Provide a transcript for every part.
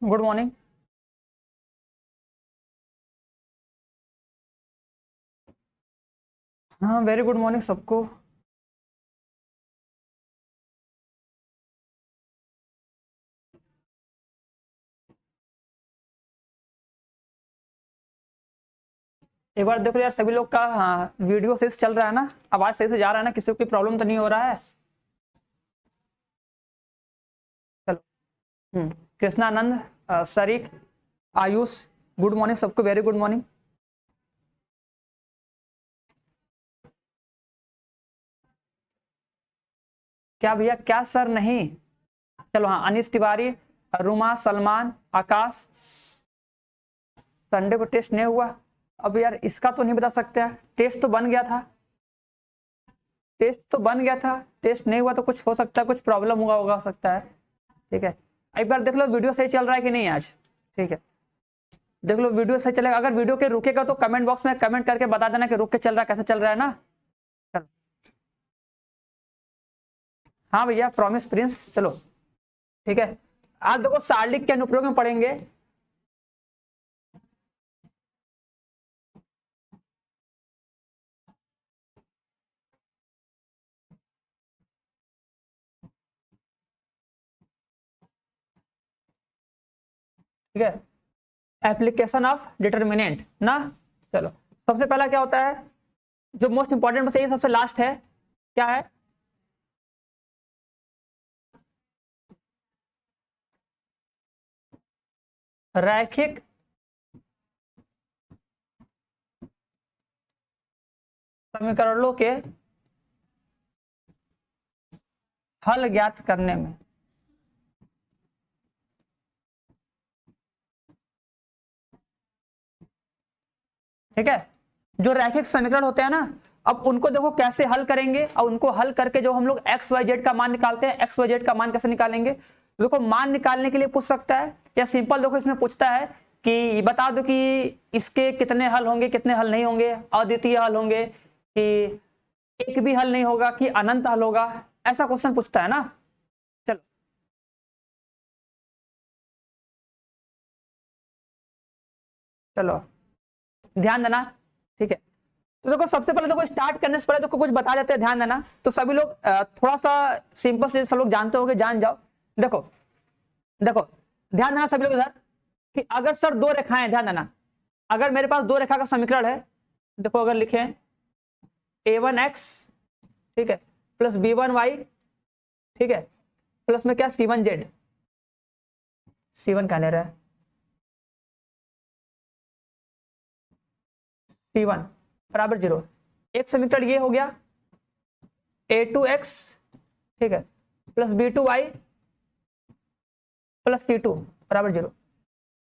Good morning. हाँ, very good morning सबको। एक बार देखो यार, सभी लोग का हाँ, वीडियो सही से चल रहा है ना? आवाज सही से जा रहा है ना? किसी को कोई प्रॉब्लम तो नहीं हो रहा है? चलो। कृष्णानंद, सरीक, आयुष, गुड मॉर्निंग सबको, वेरी गुड मॉर्निंग। क्या भैया? क्या सर नहीं? चलो हाँ, अनीस तिवारी, रुमा, सलमान, आकाश। संडे को टेस्ट नहीं हुआ? अब यार इसका तो नहीं बता सकते हैं। टेस्ट तो बन गया था। टेस्ट तो बन गया था, टेस्ट नहीं हुआ तो कुछ हो सकता है, कुछ प्रॉब्लम हुआ होगा, हो सकता है। ठीक है, एक बार देख लो वीडियो सही चल रहा है कि नहीं आज। ठीक है, देख लो वीडियो सही चलेगा। अगर वीडियो के रुकेगा तो कमेंट बॉक्स में कमेंट करके बता देना कि रुक के चल रहा है, कैसे चल रहा है ना। चलो। हाँ भैया, प्रॉमिस प्रिंस। चलो ठीक है, आज देखो शारीरिक के अनुप्रयोग में पढ़ेंगे। ठीक है, एप्लीकेशन ऑफ डिटर्मिनेंट ना। चलो, सबसे पहला क्या होता है, जो मोस्ट इंपॉर्टेंट, बस ये सबसे लास्ट है। क्या है? रैखिक समीकरणों के हल ज्ञात करने में। ठीक है, जो रैखिक समीकरण होते हैं ना, अब उनको देखो कैसे हल करेंगे, और उनको हल करके जो हम लोग एक्स वाई जेड का मान निकालते हैं, एक्स वाई जेड का मान कैसे निकालेंगे? देखो, मान निकालने के लिए पूछ सकता है, या सिंपल देखो इसमें पूछता है कि बता दो कि इसके कितने हल होंगे, कितने हल नहीं होंगे, अद्वितीय हल होंगे कि एक भी हल नहीं होगा, कि अनंत हल होगा। ऐसा क्वेश्चन पूछता है ना। चलो। चलो, ध्यान देना। ठीक है, तो देखो सबसे पहले देखो, स्टार्ट करने से पहले देखो कुछ बता देते हैं, ध्यान देना। तो सभी लोग थोड़ा सा सिंपल से सब लोग जानते होंगे, जान जाओ। देखो, देखो, ध्यान देना सभी लोग इधर, कि अगर सर दो रेखाएं, ध्यान देना, अगर मेरे पास दो रेखा का समीकरण है, देखो अगर लिखे a1x, ठीक है, प्लस b1y, ठीक है, प्लस में क्या c1z, c1 क्या ले रहा है, c1 बराबर 0। एक समीकरण ये हो गया a2x, ठीक है, प्लस b2y प्लस c2 बराबर 0।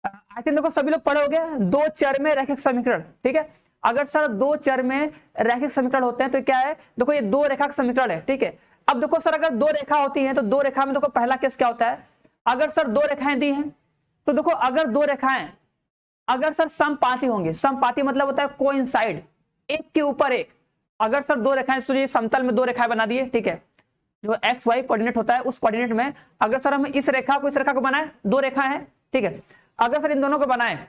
आई थिंक देखो सभी लोग पढ़े होंगे, दो चर में रैखिक समीकरण। ठीक है, अगर सर दो चर में रैखिक समीकरण होते हैं तो क्या है, देखो ये दो रेखा का समीकरण है। ठीक है, अब देखो सर, अगर दो रेखा होती है तो दो रेखा में देखो पहला केस क्या होता है, अगर सर दो रेखाएं दी हैं, तो देखो अगर दो रेखाएं, अगर सर समपाती होंगी, समपाती मतलब होता है कोइंसाइड, एक के ऊपर एक। अगर सर दो रेखाएं, सुनिए समतल में दो रेखाएं बना दिए, ठीक है, जो एक्स वाई कोऑर्डिनेट होता है उस कोऑर्डिनेट में अगर सर हम इस रेखा को बनाए, दो रेखा है, ठीक है, अगर सर इन दोनों को बनाए,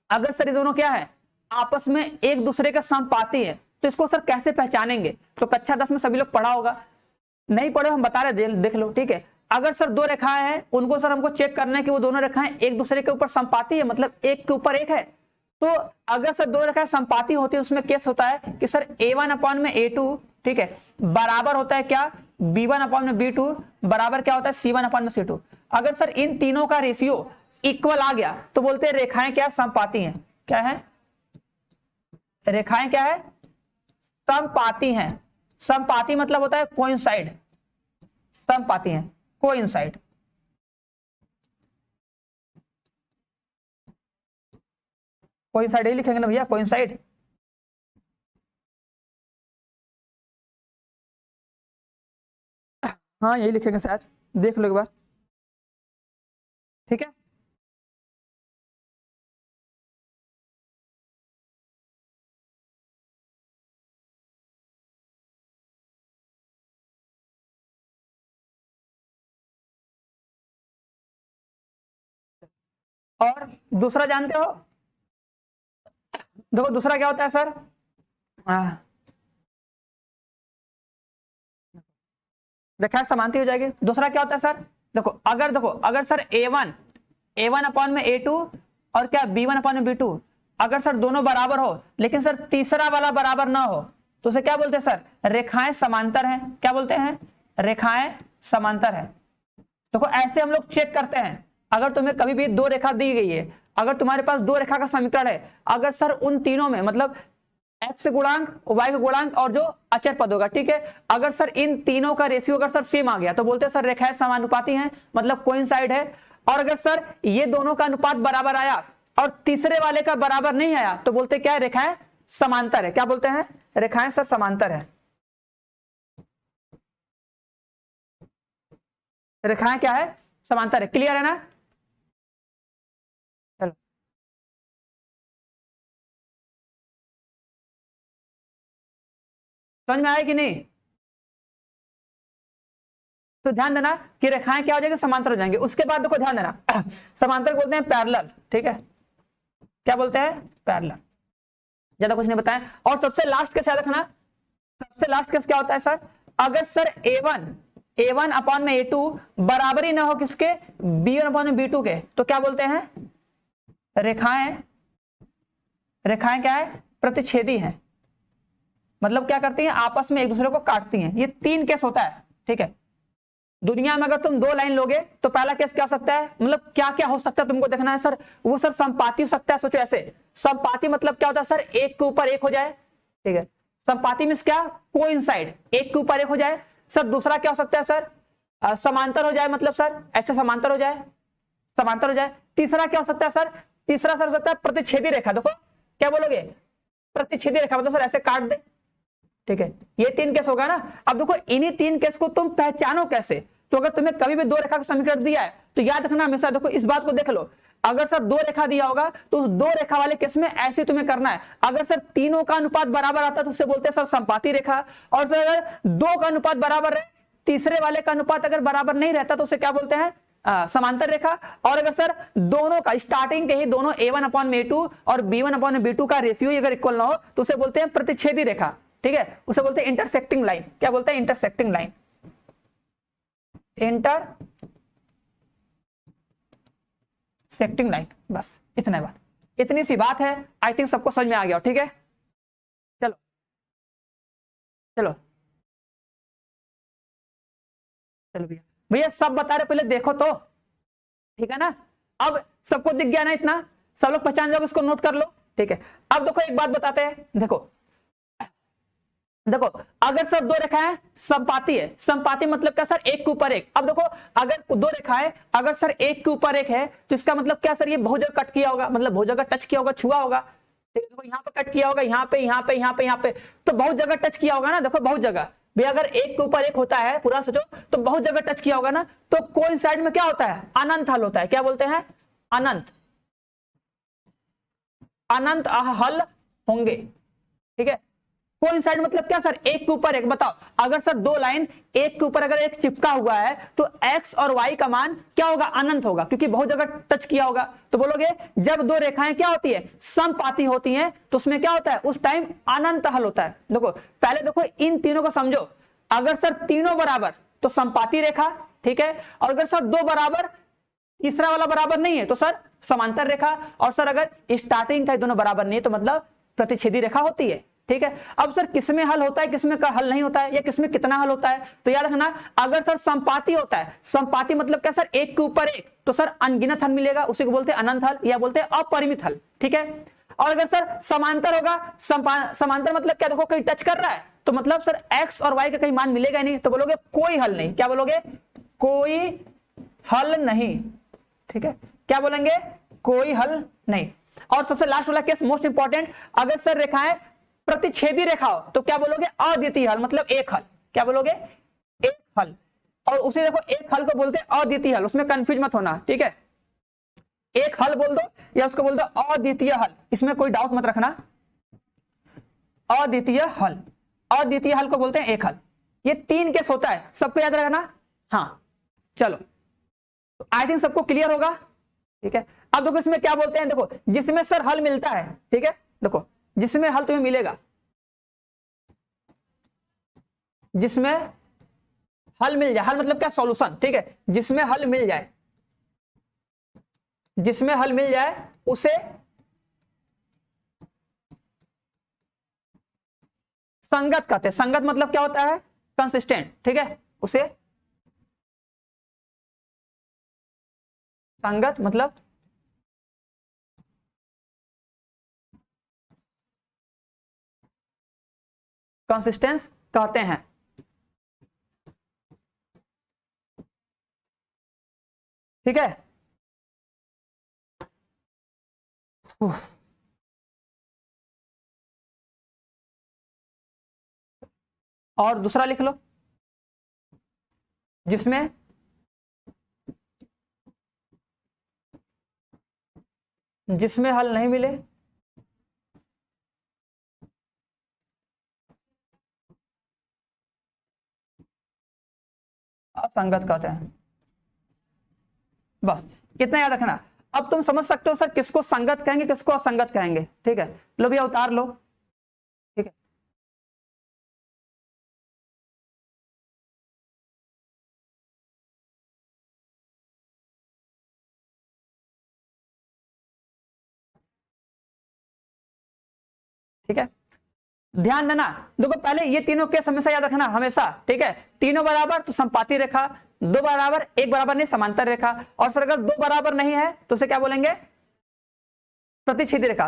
अगर सर ये दोनों क्या है, आपस में एक दूसरे के समपाती है, तो इसको सर कैसे पहचानेंगे? तो कक्षा 10 में सभी लोग पढ़ा होगा, नहीं पढ़े हम बता रहे, देख लो। ठीक है, अगर सर दो रेखाएं हैं, उनको सर हमको चेक करना है कि वो दोनों रेखाएं एक दूसरे के ऊपर समपाती है, मतलब एक के ऊपर एक है। तो अगर सर दो रेखाएं समपाती होती है, उसमें केस होता है कि सर a1 अपॉन में a2, ठीक है, बराबर होता है क्या, b1 अपॉन में b2, बराबर क्या होता है, c1 अपॉन में c2। अगर सर इन तीनों का रेशियो इक्वल आ गया तो बोलते हैं रेखाएं क्या, समपाती हैं। क्या है? रेखाएं क्या है, समपाती हैं। समपाती मतलब होता है कोइंसाइड, समपाती हैं, कोइंसाइड। कोइंसाइड ही लिखेंगे ना भैया, कोइंसाइड। हाँ, यही लिखेंगे शायद, देख लो एक बार। ठीक है, और दूसरा जानते हो, देखो दूसरा क्या होता है सर, देखा समानता हो जाएगी। दूसरा क्या होता है सर, देखो अगर सर a1 अपॉन में a2 और क्या b1 अपॉन में b2, अगर सर दोनों बराबर हो लेकिन सर तीसरा वाला बराबर ना हो तो उसे क्या बोलते हैं सर, रेखाएं समांतर हैं। क्या बोलते हैं, रेखाएं समांतर है। देखो ऐसे हम लोग चेक करते हैं, अगर तुम्हें कभी भी दो रेखा दी गई है, अगर तुम्हारे पास दो रेखा का समीकरण है, अगर सर उन तीनों में मतलब x गुणांक y का गुणांक और जो अचर पद होगा, ठीक है, अगर सर इन तीनों का रेशियो अगर सर सेम आ गया तो बोलते हैं सर रेखाएं समानुपाती हैं, मतलब कोइंसाइड है। और अगर सर ये दोनों का अनुपात बराबर आया और तीसरे वाले का बराबर नहीं आया तो बोलते क्या है, रेखाएं समांतर है। क्या बोलते हैं, रेखाएं सर समांतर है। रेखाएं क्या है, समांतर है। क्लियर है ना, चलो समझ में आया कि नहीं। तो ध्यान देना कि रेखाएं क्या हो जाएगी, समांतर हो जाएंगे। उसके बाद देखो ध्यान देना, समांतर बोलते हैं पैरेलल, ठीक है, क्या बोलते हैं, पैरेलल। ज्यादा कुछ नहीं बताएं। और सबसे लास्ट केस याद रखना, सबसे लास्ट केस क्या होता है सर, अगर सर a1 अपॉन में a2 बराबर ही ना हो किसके, b1 अपॉन में b2 के, तो क्या बोलते हैं, रेखाएं क्या है, प्रतिच्छेदी हैं। मतलब क्या करती हैं, आपस में एक दूसरे को काटती हैं। ये तीन केस होता है, ठीक है। दुनिया में अगर तुम दो लाइन लोगे तो पहला केस क्या हो सकता है, मतलब क्या क्या हो सकता है तुमको देखना है सर, वो सर संपाती हो सकता है। सोचो ऐसे, संपाती मतलब क्या होता है सर, एक के ऊपर एक हो जाए, ठीक है। संपाती मींस क्या, कोइंसाइड, एक के ऊपर एक हो जाए। सर दूसरा क्या हो सकता है सर, समांतर हो जाए, मतलब सर ऐसे समांतर हो जाए, समांतर हो जाए। तीसरा क्या हो सकता है सर, तीसरा सर हो सकता है प्रतिच्छेदी रेखा। देखो क्या बोलोगे, प्रतिच्छेदी रेखा मतलब सर ऐसे काट दे, ठीक है। ये तीन केस होगा ना। अब देखो इन्हीं तीन केस को तुम पहचानो कैसे, तो अगर तुम्हें कभी भी दो रेखा का समीकरण दिया है तो याद रखना हमेशा, देखो इस बात को देख लो, अगर सर दो रेखा दिया होगा तो उस दो रेखा वाले केस में ऐसे तुम्हें करना है। अगर सर तीनों का अनुपात बराबर आता है तो उससे बोलते हैं सर संपाती रेखा। और सर अगर दो का अनुपात बराबर रहे, तीसरे वाले का अनुपात अगर बराबर नहीं रहता तो उसे क्या बोलते हैं, समांतर रेखा। और अगर सर दोनों का स्टार्टिंग के ही दोनों a1 अपॉन में a2 और b1 अपॉन में b2 का रेशियो अगर इक्वल ना हो तो उसे बोलते हैं प्रतिच्छेदी रेखा, ठीक है। उसे बोलते हैं इंटरसेक्टिंग लाइन। क्या बोलते हैं, इंटरसेक्टिंग लाइन, इंटरसेक्टिंग लाइन। बस इतना बात, इतनी सी बात है। आई थिंक सबको समझ में आ गया, ठीक है। चलो चलो चलो भैया, भैया सब बता रहे, पहले देखो तो, ठीक है ना। अब सबको दिख गया ना, इतना सब लोग पहचान जाओगे, इसको नोट कर लो, ठीक है। अब देखो एक बात बताते हैं, देखो अगर सर दो रेखाएं संपाती है, संपाती मतलब क्या सर, एक के ऊपर एक। अब देखो अगर दो रेखाएं अगर सर एक के ऊपर एक है तो इसका मतलब क्या सर, ये बहुत जगह कट किया होगा, मतलब बहुत जगह टच किया होगा, छुआ होगा। देखो यहाँ पे कट किया होगा, यहाँ पे यहाँ पे यहाँ पे यहाँ पे, तो बहुत जगह टच किया होगा ना। देखो बहुत जगह भी, अगर एक के ऊपर एक होता है पूरा सोचो तो बहुत जगह टच किया होगा ना। तो कोइंसाइड में क्या होता है, अनंत हल होता है। क्या बोलते हैं, अनंत हल होंगे, ठीक है। कोइंसाइड मतलब क्या सर, एक के ऊपर एक। बताओ अगर सर दो लाइन एक के ऊपर अगर एक चिपका हुआ है तो x और y का मान क्या होगा, अनंत होगा, क्योंकि बहुत जगह टच किया होगा। तो बोलोगे जब दो रेखाएं क्या होती है, समपाती होती हैं, तो उसमें क्या होता है, उस टाइम अनंत हल होता है। देखो पहले देखो इन तीनों को समझो, अगर सर तीनों बराबर तो समपाती रेखा, ठीक है। और अगर सर दो बराबर, तीसरा वाला बराबर नहीं है तो सर समांतर रेखा। और सर अगर स्टार्टिंग का दोनों बराबर नहीं है तो मतलब प्रतिच्छेदी रेखा होती है, ठीक है। अब सर किसमें हल होता है, किसमें का हल नहीं होता है, या किसमें कितना हल होता है, तो याद रखना अगर सर संपाती होता है, संपाती मतलब क्या सर, एक के ऊपर एक, तो सर अनगिनत हल मिलेगा, उसी को बोलते हैं अनंत हल या बोलते हैं अपरिमित हल, ठीक है। और अगर सर समांतर होगा, समांतर मतलब क्या, देखो कहीं टच कर रहा है तो मतलब सर एक्स और वाई का कहीं मान मिलेगा नहीं, तो बोलोगे कोई हल नहीं। क्या बोलोगे, कोई हल नहीं, ठीक है। क्या बोलेंगे, कोई हल नहीं। और सबसे लास्ट वाला केस मोस्ट इंपॉर्टेंट, अगर सर रेखाएं प्रतिच्छेदी रेखा हो तो क्या बोलोगे, अद्वितीय हल, मतलब एक हल। क्या बोलोगे, एक हल। और उसे देखो एक हल को बोलते हैं अद्वितीय हल, उसमें कंफ्यूज मत होना, ठीक है। एक हल बोल दो या उसको बोल दो अद्वितीय हल, इसमें कोई डाउट मत रखना। अद्वितीय हल, अद्वितीय हल को बोलते हैं एक हल। ये तीन केस होता है, सबको याद रखना। हाँ चलो, आई थिंक सबको क्लियर होगा, ठीक है। अब देखो इसमें क्या बोलते हैं, देखो जिसमें सर हल मिलता है, ठीक है, देखो जिसमें हल तुम्हें मिलेगा, जिसमें हल मिल जाए, हल मतलब क्या, सॉल्यूशन, ठीक है, जिसमें हल मिल जाए, जिसमें हल मिल जाए उसे संगत कहते हैं। संगत मतलब क्या होता है, कंसिस्टेंट, ठीक है, उसे संगत मतलब कंसिस्टेंस कहते हैं। ठीक है, और दूसरा लिख लो, जिसमें जिसमें हल नहीं मिले, असंगत कहते हैं। बस कितना याद रखना। अब तुम समझ सकते हो सर किसको संगत कहेंगे, किसको असंगत कहेंगे। ठीक है, लो भैया उतार लो। ठीक है, ठीक है, ध्यान देना। देखो पहले ये तीनों केस हमेशा याद रखना हमेशा। ठीक है, तीनों बराबर तो संपाती रेखा, दो बराबर एक बराबर नहीं समांतर रेखा, और सर अगर दो बराबर नहीं है तो उसे क्या बोलेंगे, प्रतिच्छेदी रेखा।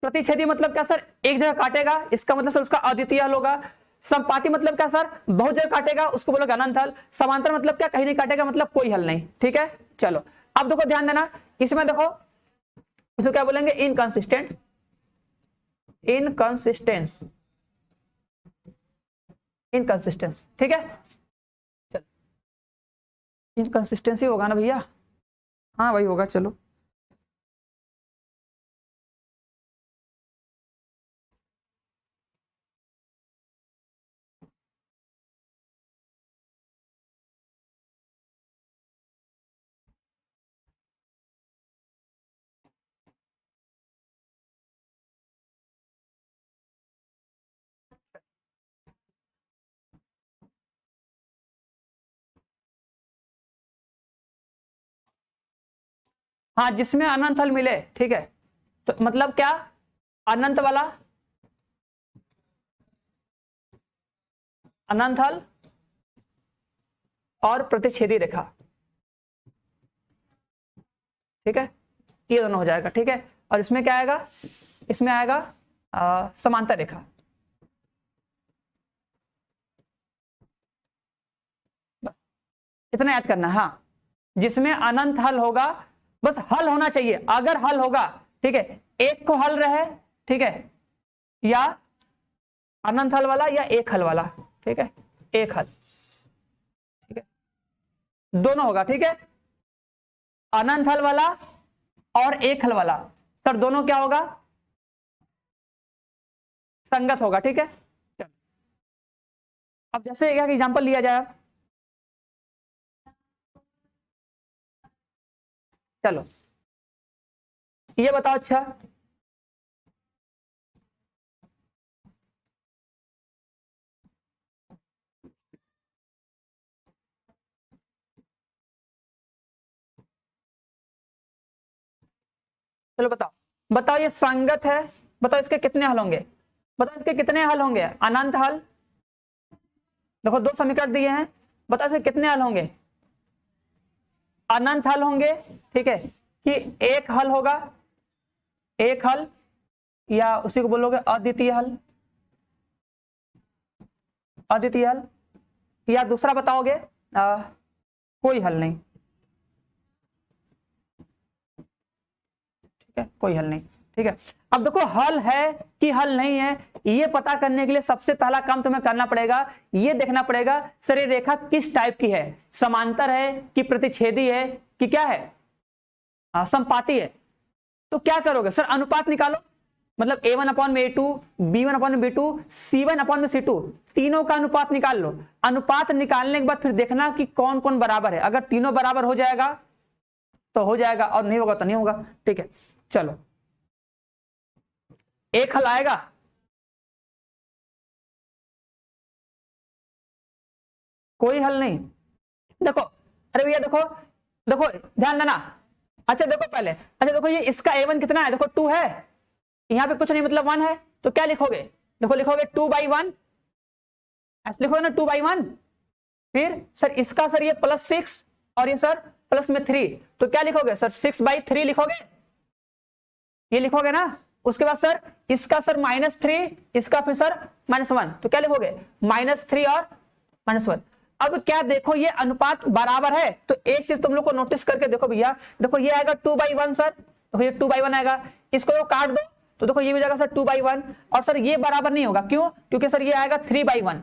प्रतिच्छेदी मतलब क्या सर, एक जगह काटेगा, इसका मतलब सर उसका अद्वितीय हल होगा। संपाती मतलब क्या सर, बहुत जगह काटेगा, उसको बोलोगे अनंत हल। समांतर मतलब क्या, कहीं नहीं काटेगा, मतलब कोई हल नहीं। ठीक है, चलो अब देखो ध्यान देना, इसमें देखो इसको क्या बोलेंगे, इनकंसिस्टेंट, इनकंसिस्टेंस, इनकंसिस्टेंस। ठीक है, चलो इनकंसिस्टेंसी होगा ना भैया, हाँ वही होगा। चलो हाँ, जिसमें अनंत हल मिले। ठीक है, तो मतलब क्या, अनंत वाला, अनंत हल और प्रतिच्छेदी रेखा। ठीक है, ये दोनों हो जाएगा। ठीक है, और इसमें क्या आएगा, इसमें आएगा समांतर रेखा। इतना याद करना। हाँ, जिसमें अनंत हल होगा, बस हल होना चाहिए। अगर हल होगा, ठीक है, एक को हल रहे, ठीक है, या अनंत हल वाला या एक हल वाला। ठीक है, एक हल, ठीक है, दोनों होगा। ठीक है, अनंत हल वाला और एक हल वाला, सर दोनों क्या होगा, संगत होगा। ठीक है, अब जैसे एक एग्जांपल लिया जाए, चलो ये बताओ। अच्छा, चलो बताओ, बताओ ये संगत है, बताओ इसके कितने हल होंगे, बताओ इसके कितने हल होंगे, अनंत हल। देखो दो समीकरण दिए हैं, बताओ इसके कितने हल होंगे, अनंत हल होंगे। ठीक है, कि एक हल होगा, एक हल, या उसी को बोलोगे अद्वितीय हल, अद्वितीय हल, या दूसरा बताओगे कोई हल नहीं। ठीक है, कोई हल नहीं। ठीक है, अब देखो हल है कि हल नहीं है, ये पता करने के लिए सबसे पहला काम तुम्हें करना पड़ेगा, ये देखना पड़ेगा सर ये रेखा किस टाइप की है, समांतर है कि प्रतिच्छेदी है कि क्या है, संपाती है। तो क्या करोगे सर, अनुपात निकालो, मतलब a1 अपॉन में a2, b1 अपॉन में b2, c1 अपॉन में c2, तीनों का अनुपात निकाल लो। अनुपात निकालने के बाद फिर देखना कि कौन कौन बराबर है। अगर तीनों बराबर हो जाएगा तो हो जाएगा, और नहीं होगा तो नहीं होगा। ठीक है, चलो एक हल आएगा। कोई हल नहीं। देखो, अरे भैया देखो, देखो ध्यान देना। अच्छा देखो पहले, अच्छा देखो ये इसका a1 कितना है, देखो 2 है, यहाँ पे कुछ नहीं मतलब 1 है, तो क्या लिखोगे, देखो लिखोगे 2/1, ऐसे लिखोगे ना 2/1। फिर सर इसका सर ये +6 और ये सर प्लस में 3, तो क्या लिखोगे सर 6/3 लिखोगे, ये लिखोगे ना। उसके बाद सर इसका सर -3, इसका फिर सर -1, तो क्या लिखोगे -3 और -1। अब क्या देखो ये अनुपात बराबर है, तो एक चीज तुम लोग को नोटिस करके देखो भैया, देखो ये आएगा 2/1 सर, देखो ये 2/1 आएगा, इसको तो काट दो, तो देखो ये भी जाएगा सर 2/1, और सर ये बराबर नहीं होगा, क्यों, क्योंकि सर ये आएगा 3/1।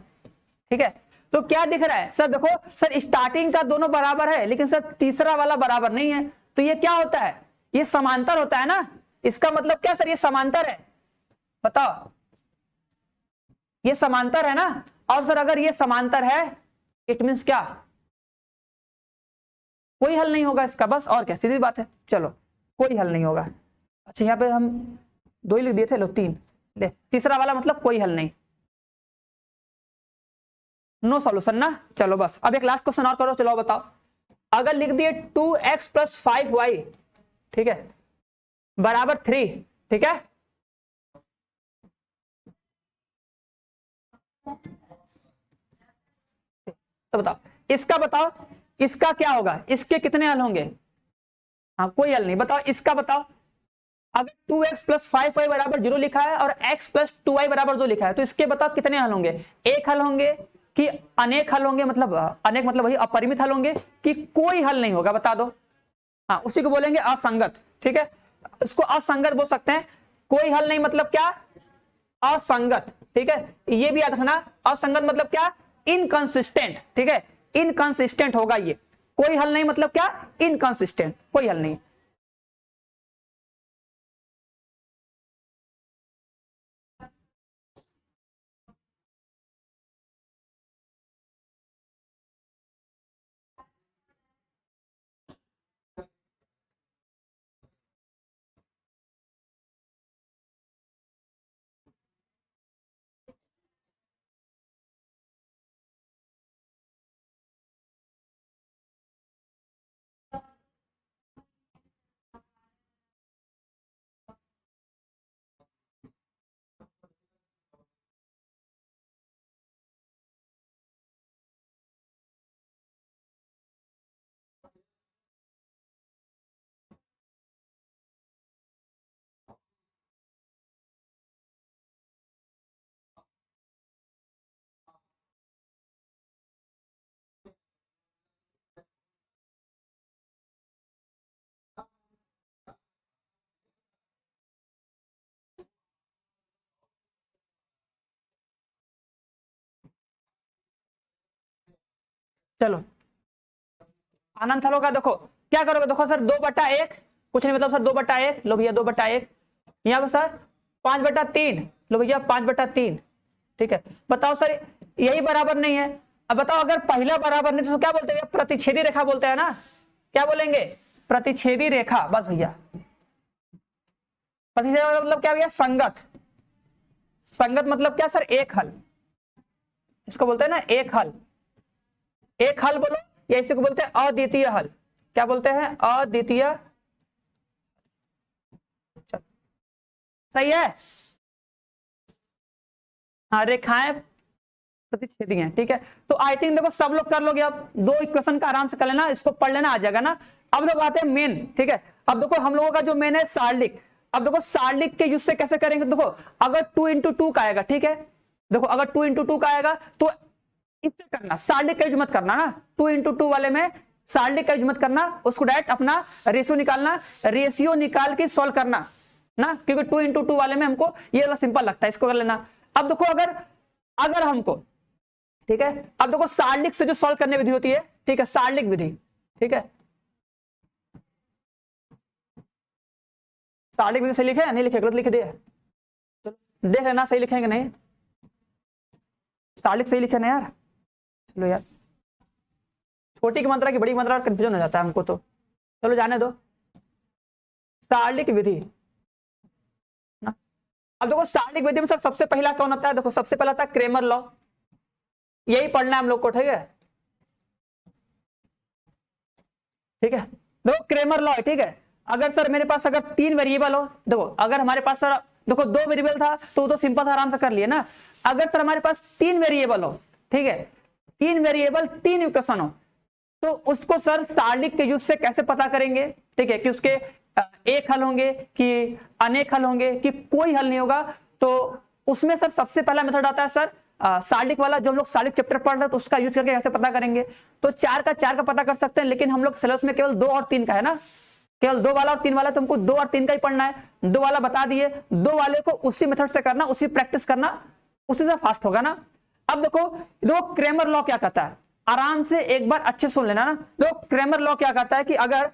ठीक है, तो क्या दिख रहा है सर, देखो सर स्टार्टिंग का दोनों बराबर है, लेकिन सर तीसरा वाला बराबर नहीं है, तो ये क्या होता है, ये समांतर होता है ना। इसका मतलब क्या सर, ये समांतर है, बताओ, ये समांतर है ना। और सर अगर ये समांतर है, इट मींस क्या, कोई हल नहीं होगा इसका, बस और क्या, सीधी बात है। चलो कोई हल नहीं होगा। अच्छा यहाँ पे हम 2 ही लिख दिए थे, लो 3, ले तीसरा वाला मतलब कोई हल नहीं, नो सॉल्यूशन ना। चलो बस अब एक लास्ट क्वेश्चन और करो, चलो बताओ, अगर लिख दिए 2x + 5y, ठीक है, बराबर 3, ठीक है, तो बताओ बताओ इसका क्या होगा, इसके कितने हल होंगे, हाँ कोई हल नहीं, बताओ इसका बताओ। अगर 2x + 5y बराबर 0 लिखा है और x + 2y बराबर 2 लिखा है, तो इसके बताओ कितने हल होंगे, एक हल होंगे कि अनेक हल होंगे, मतलब अनेक मतलब वही अपरिमित हल होंगे, कि कोई हल नहीं होगा, बता दो। हाँ उसी को बोलेंगे असंगत। ठीक है, इसको असंगत बोल सकते हैं। कोई हल नहीं मतलब क्या, असंगत। ठीक है, ये भी याद रखना, असंगत मतलब क्या, इनकंसिस्टेंट। ठीक है, इनकंसिस्टेंट होगा ये, कोई हल नहीं मतलब क्या, इनकंसिस्टेंट, कोई हल नहीं। चलो अनंत हल होगा, देखो क्या करोगे, देखो सर 2/1, कुछ नहीं मतलब सर 2/1, लो भैया 2/1, यहाँ पे सर 5/3, लो भैया 5/3। ठीक है, बताओ सर यही बराबर नहीं है। अब बताओ अगर पहला बराबर नहीं तो क्या बोलते हैं, प्रतिच्छेदी रेखा बोलते हैं ना, क्या बोलेंगे, प्रतिच्छेदी रेखा, बस भैया। प्रतिच्छेदी मतलब क्या भैया, संगत। संगत मतलब क्या सर, एक हल, इसको बोलते हैं ना एक हल। एक हल बोलो, या इसी को बोलते हैं अद्वितीय हल। क्या बोलते हैं, अद्वितीय। सही है, हाँ रेखाएं प्रतिच्छेदी हैं। ठीक है, तो आई थिंक देखो सब लोग कर लोगे, अब 2 इक्वेशन का आराम से कर लेना, इसको पढ़ लेना, आ जाएगा ना। अब लोग आते हैं मेन। ठीक है, अब देखो हम लोगों का जो मेन है सारणिक। अब देखो सारणिक के यूज से कैसे करेंगे, देखो अगर 2 × 2 का आएगा, ठीक है, देखो अगर 2 × 2 का आएगा तो इससे करना, सारणिक का यूज मत करना ना, 2 × 2 वाले में सारणिक का यूज मत करना, उसको डायरेक्ट अपना रेशियो निकालना, रेशियो निकाल के सॉल्व करना ना, क्योंकि 2 × 2 वाले में हमको ये वाला सिंपल लगता है, इसको कर लेना। अब देखो अगर अगर हमको, ठीक है, अब देखो सारणिक से जो सॉल्व करने विधि होती है, ठीक है, सारणिक विधि, ठीक है, सारणिक विधि सही लिखे नहीं लिखे, गलत लिख दिया, तो देख लेना सही लिखेंगे नहीं, सारणिक सही लिखे ना यार, चलो यार, छोटी की मात्रा की बड़ी मात्रा कंफ्यूजन हो जाता है हमको तो। चलो जाने दो, सारणिक विधि ना। अब देखो सारणिक विधि में सर सबसे पहला कौन होता है, देखो सबसे पहला था क्रेमर लॉ, यही पढ़ना है हम लोग को, ठीक है। ठीक है, देखो क्रेमर लॉ है, ठीक है। अगर सर मेरे पास अगर 3 वेरिएबल हो, देखो अगर हमारे पास सर देखो 2 वेरिएबल था तो सिंपल था, आराम से कर लिए ना। अगर सर हमारे पास 3 वेरिएबल हो, ठीक है, 3 वेरिएबल 3 इक्वेशन हो, तो उसको सर सारणिक के यूज से कैसे पता करेंगे, ठीक है, कि उसके एक हल होंगे कि अनेक हल होंगे कि कोई हल नहीं होगा। तो उसमें सर सबसे पहला मेथड आता है सर सारणिक वाला, जो हम लोग सारणिक चैप्टर पढ़ रहे हैं तो उसका यूज करके कैसे पता करेंगे। तो 4 का पता कर सकते हैं, लेकिन हम लोग सिलेबस में केवल 2 और 3 का है ना, केवल 2 वाला और 3 वाला, तुमको 2 और 3 का ही पढ़ना है। 2 वाला बता दिए, 2 वाले को उसी मेथड से करना, उसी प्रैक्टिस करना, उसी से फास्ट होगा ना। अब देखो क्रेमर लॉ क्या कहता है, आराम से एक बार अच्छे सुन लेना ना। देखो क्रेमर लॉ क्या कहता है कि अगर,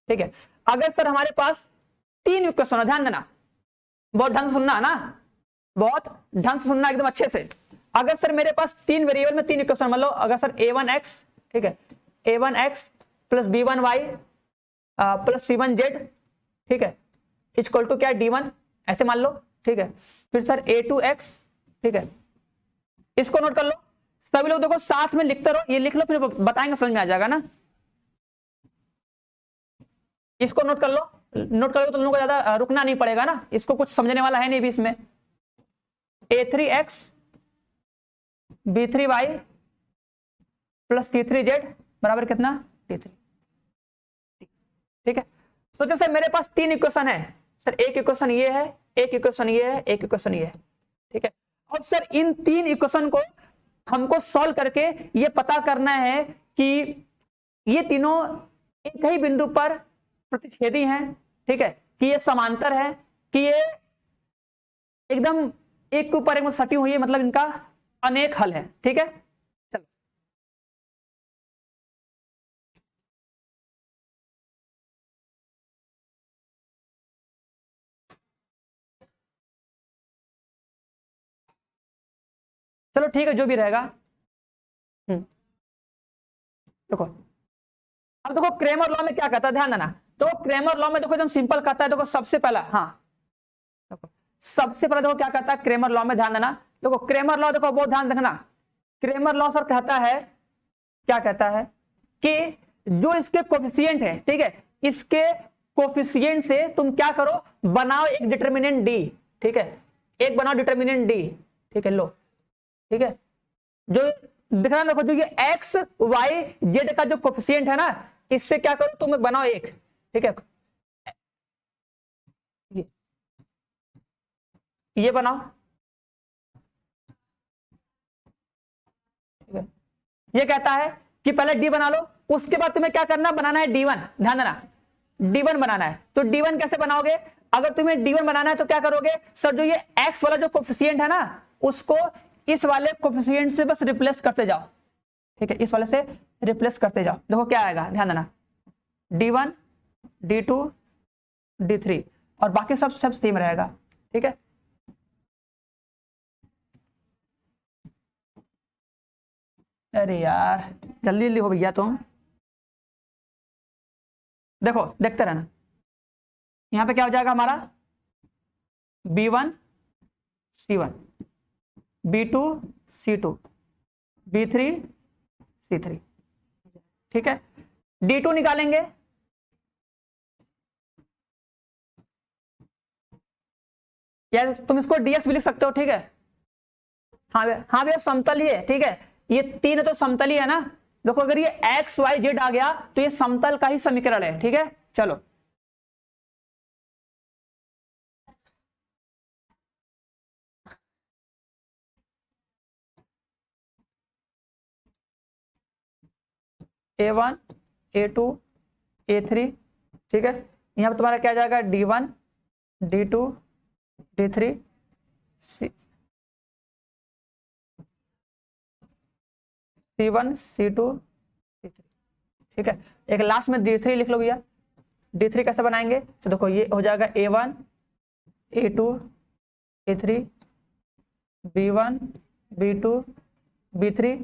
ठीक है, अगर सर हमारे पास 3 इक्वेशन, ध्यान देना, बहुत ढंग से सुनना है ना, बहुत ढंग से सुनना एकदम अच्छे से। अगर सर मेरे पास 3 वेरिएबल में 3 इक्वेशन, मतलब अगर सर a1x, ठीक है, a1x plus b1y plus c1z, ठीक है, इक्वल टू क्या d1, ऐसे मान लो, ठीक है। फिर सर a2x, ठीक है, इसको नोट कर लो। सभी लोग देखो साथ में लिखते रहो, ये लिख लो फिर बताएंगे, समझ में आ जाएगा ना। इसको नोट कर लो, नोट कर लो तो तुम लोगों को ज्यादा रुकना नहीं पड़ेगा ना, इसको कुछ समझने वाला है नहीं भी इसमें। a3x b3y प्लस c3z बराबर कितना, d3, ठीक है। सोचो सर मेरे पास 3 इक्वेशन है सर, एक इक्वेशन ये है, एक इक्वेशन ये है, एक इक्वेशन ये है, ठीक है। अब सर इन 3 इक्वेशन को हमको सॉल्व करके ये पता करना है कि ये तीनों एक ही बिंदु पर प्रतिच्छेदी हैं, ठीक है, कि ये समांतर है, कि ये एकदम एक के ऊपर एक सटी हुई है, मतलब इनका अनेक हल है, ठीक है। चलो चलो ठीक है, जो भी रहेगा। देखो अब देखो क्रेमर लॉ में क्या कहता है, ध्यान देना। तो क्रेमर लॉ में देखो एकदम सिंपल कहता है, देखो सबसे पहला, हाँ देखो सबसे पहले देखो क्या कहता है क्रेमर लॉ में, ध्यान देना। देखो क्रेमर लॉ, देखो बहुत ध्यान रखना। क्रेमर लॉ सर कहता है, क्या कहता है कि जो इसके कोफिशिएंट है, ठीक है, इसके कोफिशिएंट से तुम क्या करो, बनाओ एक डिटर्मिनेंट डी, ठीक है, एक बनाओ डिटर्मिनेंट डी, ठीक है, लो, ठीक है। जो दिख रहा है देखो, जो ये एक्स वाई जेड का जो कोफिशिएंट है ना, इससे क्या करो तुम बनाओ एक, ठीक है, ये बनाओ, ठीक है। ये कहता है कि पहले डी बना लो, उसके बाद तुम्हें क्या करना, बनाना है D1, ध्यान देना, D1 बनाना है। तो D1 कैसे बनाओगे, अगर तुम्हें D1 बनाना है तो क्या करोगे सर, जो ये x वाला जो कोफिशिएंट है ना, उसको इस वाले कोफिशिएंट से बस रिप्लेस करते जाओ, ठीक है, इस वाले से रिप्लेस करते जाओ। देखो क्या आएगा, ध्यान देना, D1 D2 D3, और बाकी सब सेम रहेगा, ठीक है। अरे यार जल्दी जल्दी हो भैया तुम, देखो देखते रहना। यहां पे क्या हो जाएगा हमारा, B1 C1 B2 C2 B3 C3, ठीक है। D2 निकालेंगे, या तुम इसको dx भी लिख सकते हो, ठीक है। हाँ हाँ भैया समतल ही है, ठीक है, ये 3 तो समतल ही है ना। देखो अगर ये एक्स वाई जेड आ गया तो ये समतल का ही समीकरण है, ठीक है। चलो A1 A2 A3, ठीक है। यहां पर तुम्हारा क्या जाएगा, D1 D2 D3 C1 C2 C3, ठीक है। एक लास्ट में D3 लिख लो भैया। D3 कैसे बनाएंगे, तो देखो ये हो जाएगा A1 A2 A3 B1 B2 B3,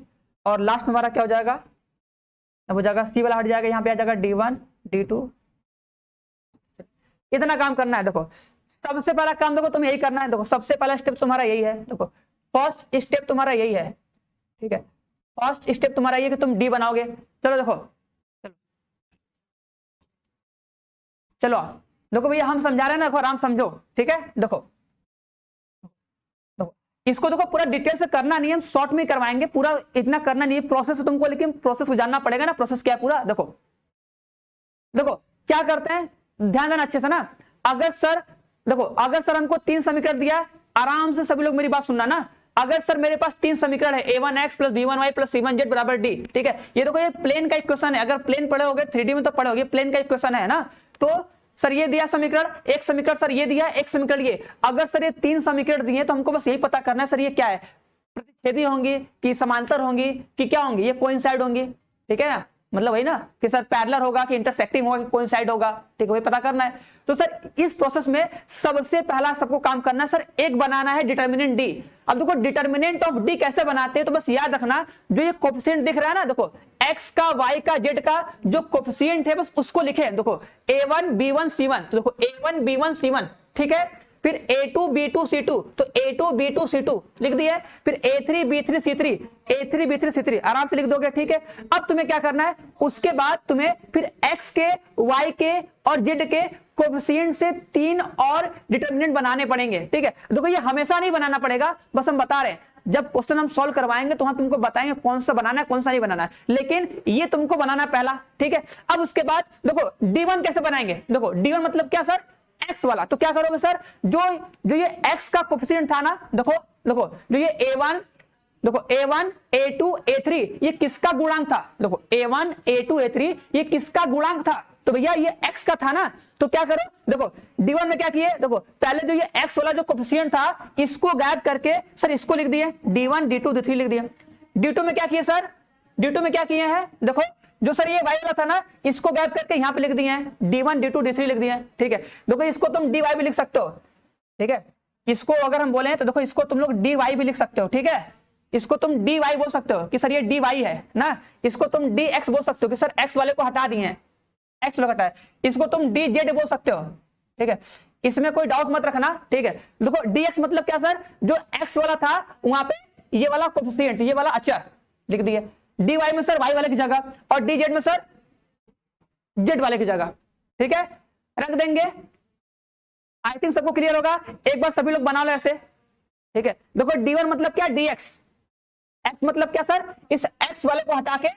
और लास्ट में हमारा क्या हो जाएगा, अब हो जाएगा C वाला हट जाएगा, यहाँ पे आ जाएगा D1 D2 इतना काम करना है। देखो सबसे पहला काम देखो तुम यही करना है। देखो सबसे पहला स्टेप तुम्हारा यही है। देखो फर्स्ट स्टेप तुम्हारा यही है, ठीक है। फर्स्ट स्टेप तुम्हारा ये कि तुम डी बनाओगे। चलो देखो, चलो चलो देखो भैया हम समझा रहे हैं ना, देखो आराम समझो, ठीक है। देखो देखो इसको देखो पूरा डिटेल से करना नहीं है, हम शॉर्ट में करवाएंगे, पूरा इतना करना नहीं है प्रोसेस है तुमको, लेकिन प्रोसेस को जानना पड़ेगा ना, प्रोसेस क्या है पूरा। देखो देखो क्या करते हैं, ध्यान देना अच्छे से ना। अगर सर देखो, अगर सर हमको 3 समीकरण दिया है, आराम से सभी लोग मेरी बात सुनना ना। अगर सर मेरे पास 3 समीकरण है, a1x plus b1y plus c1z बराबर d, ठीक है। ये देखो ये प्लेन का इक्वेशन है, अगर प्लेन पढ़े होगे 3D में तो पढ़े होगे, प्लेन का इक्वेशन है ना। तो सर ये दिया समीकरण, एक समीकरण सर ये दिया, एक समीकरण ये। अगर सर ये 3 समीकरण दिए तो हमको बस यही पता करना है सर ये क्या है, प्रतिच्छेदी होंगी कि समांतर होंगी कि क्या होंगी, ये कोइंसाइड होंगी, ठीक है ना। मतलब वही ना कि सर पैरेलल होगा कि इंटरसेक्टिंग होगा कि कोइंसाइड होगा, ठीक है, वही पता करना है। तो सर इस प्रोसेस में सबसे पहला सबको काम करना है सर, एक बनाना है डिटर्मिनेंट डी। अब देखो डिटर्मिनेंट ऑफ डी कैसे बनाते हैं, तो बस याद रखना जो ये कोफिशिएंट दिख रहा है ना, देखो एक्स का, वाई का, जेड का जो कोफिशिएंट है बस उसको लिखे। देखो a1 b1 c1, तो देखो a1 b1 c1, ठीक है। फिर a2 b2 c2, तो a2 b2 c2 लिख दिया। फिर a3 b3 c3, a3 b3 c3 आराम से लिख दोगे, ठीक है। अब तुम्हें क्या करना है, उसके बाद तुम्हें फिर x के, y के और z के कोएफिशिएंट से 3 और डिटरमिनेंट बनाने पड़ेंगे, ठीक है। देखो ये हमेशा नहीं बनाना पड़ेगा, बस हम बता रहे हैं जब क्वेश्चन हम सॉल्व करवाएंगे तो वहां तुमको बताएंगे कौन सा बनाना है कौन सा नहीं बनाना है, लेकिन ये तुमको बनाना पहला, ठीक है। अब उसके बाद देखो d1 कैसे बनाएंगे। देखो d1 मतलब क्या सर, x वाला। तो क्या करोगे सर, जो ये x का कोएफिशिएंट था ना, देखो देखो जो ये a1, देखो a1 a2 a3 ये किसका गुणांक था। देखो a1 a2 a3 ये किसका गुणांक था, तो भैया ये x का था ना। तो क्या करो, देखो d1 में क्या किए, देखो पहले जो ये x वाला जो कोएफिशिएंट था इसको गायब करके सर इसको लिख दिए, d1 d2 d3 लिख दिए। d2 में क्या किए सर, d2 में क्या किए हैं, देखो जो सर ये y वाला था ना इसको गायब करके यहां पे लिख दिए हैं, d1 d2 d3 लिख दिए हैं, ठीक है। देखो इसको तुम dy भी लिख सकते हो, ठीक है। इसको अगर हम बोले तो देखो इसको तुम लोग dy भी लिख सकते हो, ठीक है। इसको तुम dy बोल सकते हो कि सर ये dy है ना। इसको तुम dx बोल सकते हो कि सर x वाले को हटा दिए हैं, x वाला हटा है। इसको तुम dz बोल सकते हो, ठीक है। इसमें कोई डाउट मत रखना, ठीक है। देखो dx मतलब क्या सर, जो x वाला था वहां पे ये वाला कोएफिशिएंट, ये वाला अचर लिख दिए। dy में सर y वाले की जगह और dz में सर z वाले की जगह, ठीक है, रख देंगे। आई थिंक सबको क्लियर होगा, एक बार सभी लोग बना लो ऐसे, ठीक है। देखो d1 मतलब क्या, dx, x मतलब क्या सर, इस x वाले को हटा के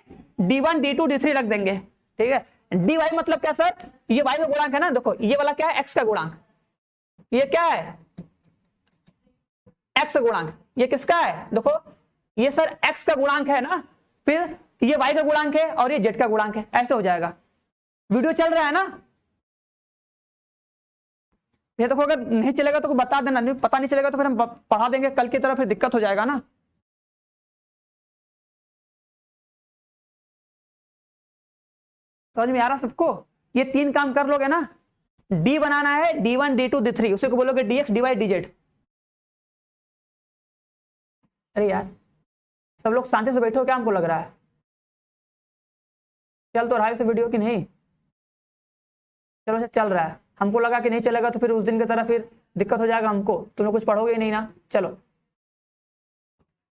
d1 d2 d3 रख देंगे, ठीक है। dy मतलब क्या सर, ये y का गुणांक है ना, देखो ये वाला क्या है, x का गुणांक, ये क्या है x का गुणांक, ये किसका है, देखो ये सर x का गुणांक है ना, फिर ये y का गुणांक है और ये z का गुणांक है, ऐसे हो जाएगा। वीडियो चल रहा है ना, ये देखो अगर नहीं चलेगा तो बता देना, नहीं पता नहीं चलेगा तो फिर हम पढ़ा देंगे कल की तरह, फिर दिक्कत हो जाएगा ना। समझ में आ रहा सबको, ये 3 काम कर लोगे ना, d बनाना है d1 d2 d3, उसे को बोलोगे dx dy dz। अरे यार सब लोग शांति से बैठो, क्या हमको लग रहा है चल तो रहा है वीडियो कि नहीं, चलो से चल रहा है, हमको लगा कि नहीं चलेगा तो फिर उस दिन की तरह फिर दिक्कत हो जाएगा हमको, तुम लोग कुछ पढ़ोगे ही नहीं ना। चलो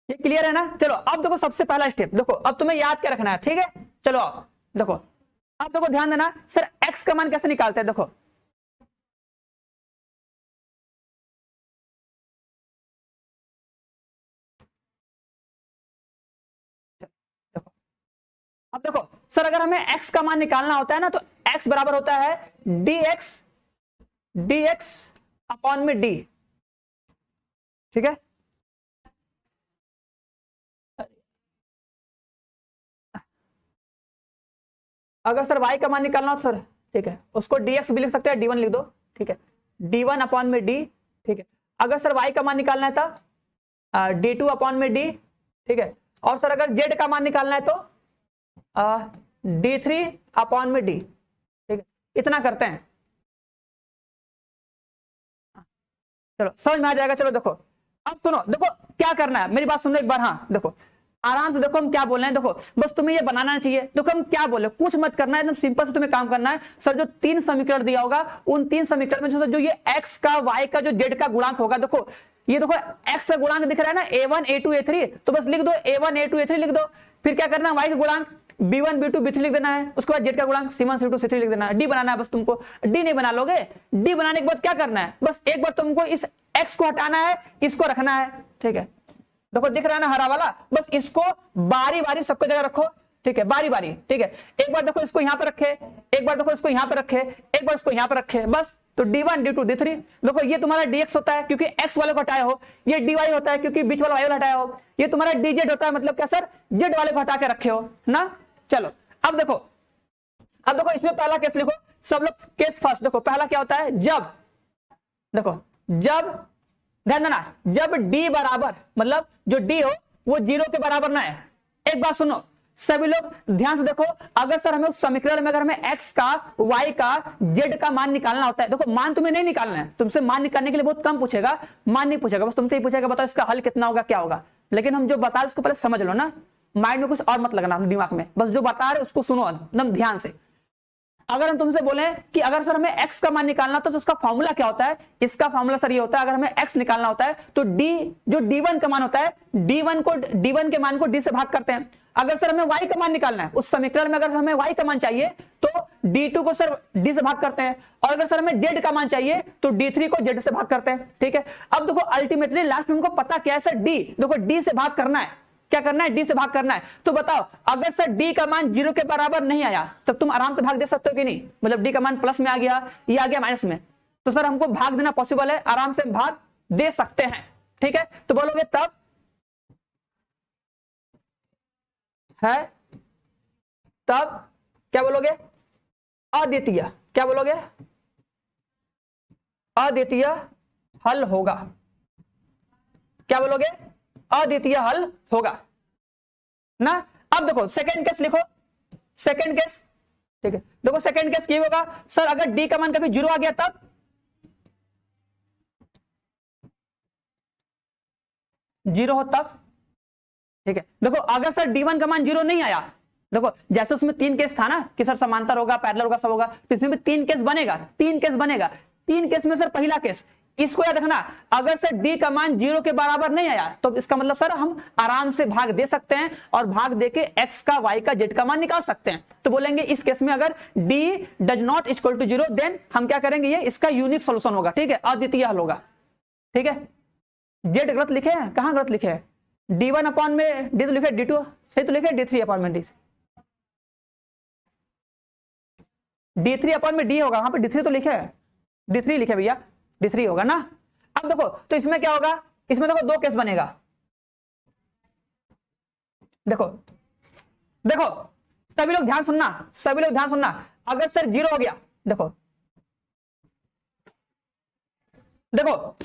ये क्लियर है ना। चलो अब देखो सबसे पहला स्टेप, देखो अब तुम्हें याद क्या रखना है, ठीक है। चलो देखो अब देखो ध्यान देना, सर x का मान कैसे निकालते हैं, देखो देखो अब देखो सर अगर हमें x का मान निकालना होता है ना, तो x बराबर होता है dx अपॉन में d, ठीक है। अगर सर y का मान निकालना हो तो सर ठीक है उसको dx भी लिख सकते हैं, d1 लिख दो, ठीक है, d1 अपॉन में d, ठीक है। अगर सर y का मान निकालना है तो d2 अपॉन में d, ठीक है। और सर अगर z का मान निकालना है तो d3 अपॉन में d, ठीक है। इतना करते हैं, चलो समझ में आ जाएगा। चलो देखो अब सुनो, देखो क्या करना है, मेरी बात सुनो एक बार, हाँ देखो आराम से देखो हम क्या बोल रहे हैं, देखो बस तुम्हें ये बनाना चाहिए। देखो हम क्या बोले, कुछ मत करना है, एकदम सिंपल से तुम्हें काम करना है। सर जो 3 समीकरण दिया होगा उन 3 समीकरण में जो ये x का, y का, जो z का गुणांक होगा, देखो ये देखो x का गुणांक दिख रहा है ना a1 a2 a3, तो बस लिख दो a1 a2 a3 लिख दो। फिर क्या करना है, y का गुणांक b1 b2 b3 लिख देना है। उसके बाद z का गुणांक c1 c2 c3 लिख देना है। d बनाना है बस तुमको। d नहीं बना लोगे, d बनाने के बाद क्या करना है, बस एक बार तुमको इस x को हटाना है, इसको रखना है, ठीक है। देखो दिख रहा है ना हरा वाला, बस इसको बारी बारी सबको जगह रखो, ठीक है, बारी बारी, ठीक है। एक बार देखो इसको यहां पर रखे, एक बार देखो इसको यहां पर रखे, एक बार इसको यहां पर रखे, बस। तो d1 d2 d3, देखो ये तुम्हारा dx होता है क्योंकि x वाले को हटाए हो, ये dy होता है क्योंकि बीच वाला y वाला हटाया हो, ये तुम्हारा dz होता है, मतलब क्या सर, z वाले को हटा के रखे हो ना। चलो अब देखो, अब देखो इसमें पहला केस लिखो, सब लोग केस फर्स्ट। देखो पहला क्या होता है, जब, देखो जब, ध्यान देना, जब d बराबर, मतलब जो d हो वो 0 के बराबर ना है। एक बात सुनो सभी लोग ध्यान से देखो, अगर सर हमें उस समीकरण में अगर हमें x का, y का, z का मान निकालना होता है, देखो मान तुम्हें नहीं निकालना है, तुमसे मान निकालने के लिए बहुत कम पूछेगा, मान नहीं पूछेगा, बस तुमसे ही पूछेगा बताओ इसका हल कितना होगा, क्या होगा। लेकिन हम जो बता रहे उसको पहले समझ लो ना, माइंड में कुछ और मत लगना दिमाग में, बस जो बता रहे उसको सुनो एकदम ध्यान से। अगर हम तुमसे बोले कि अगर सर हमें x का मान निकालना तो उसका फॉर्मूला क्या होता है, इसका फॉर्मूला सर ये होता है, अगर हमें x निकालना होता है तो d, जो d1 का मान होता है, d1 के मान को d से भाग करते हैं। अगर सर हमें y का मान निकालना है उस समीकरण में, अगर हमें y का मान चाहिए तो d2 को सर d से भाग करते हैं, और अगर सर हमें z का मान चाहिए तो d3 को z से भाग करते हैं, ठीक है। अब देखो अल्टीमेटली लास्ट में हमको पता क्या है सर, d, देखो d से भाग करना है, क्या करना है, d से भाग करना है। तो बताओ अगर सर d का मान 0 के बराबर नहीं आया तब तुम आराम से भाग दे सकते हो कि नहीं, मतलब d का मान प्लस में आ गया, ये आ गया माइनस में, तो सर हमको भाग देना पॉसिबल है, आराम से भाग दे सकते हैं, ठीक है। तो बोलोगे तब है, तब क्या बोलोगे, अद्वितीय, क्या बोलोगे, अद्वितीय हल होगा, क्या बोलोगे, अद्वितीय हल होगा ना। अब देखो सेकंड केस लिखो, सेकंड केस, ठीक है। देखो सेकंड केस क्या होगा सर, अगर डी का मान कभी 0 आ गया तब, जीरो हो तब, ठीक है। देखो अगर सर d1 का मान 0 नहीं आया, देखो जैसे उसमें 3 केस था ना कि सर समांतर होगा, पैरेलल होगा, सब होगा, तो इसमें भी 3 केस बनेगा, 3 केस बनेगा। 3 केस में सर पहला केस, इसको याद रखना, अगर सर d का मान 0 के बराबर नहीं आया तो इसका मतलब सर हम आराम से भाग दे सकते हैं, और भाग देके x का, y का, z का मान निकाल सकते हैं। तो बोलेंगे इस केस में अगर d does not equal to 0 then हम क्या करेंगे, ये इसका यूनिक सोल्यूशन होगा, ठीक है, अद्वितीय हल होगा, ठीक है। z गलत लिखे हैं, कहां गलत लिखे हैं, d1 अपॉन में d तो लिखे, d2 सही तो लिखे, d3 अपॉन में d3 अपॉन में d होगा, वहां पे d3 तो लिखे है, d3 लिखे भैया, d3 होगा ना। अब देखो तो इसमें क्या होगा, इसमें देखो 2 केस बनेगा, देखो देखो सभी लोग ध्यान सुनना, सभी लोग ध्यान सुनना, अगर सर 0 हो गया, देखो देखो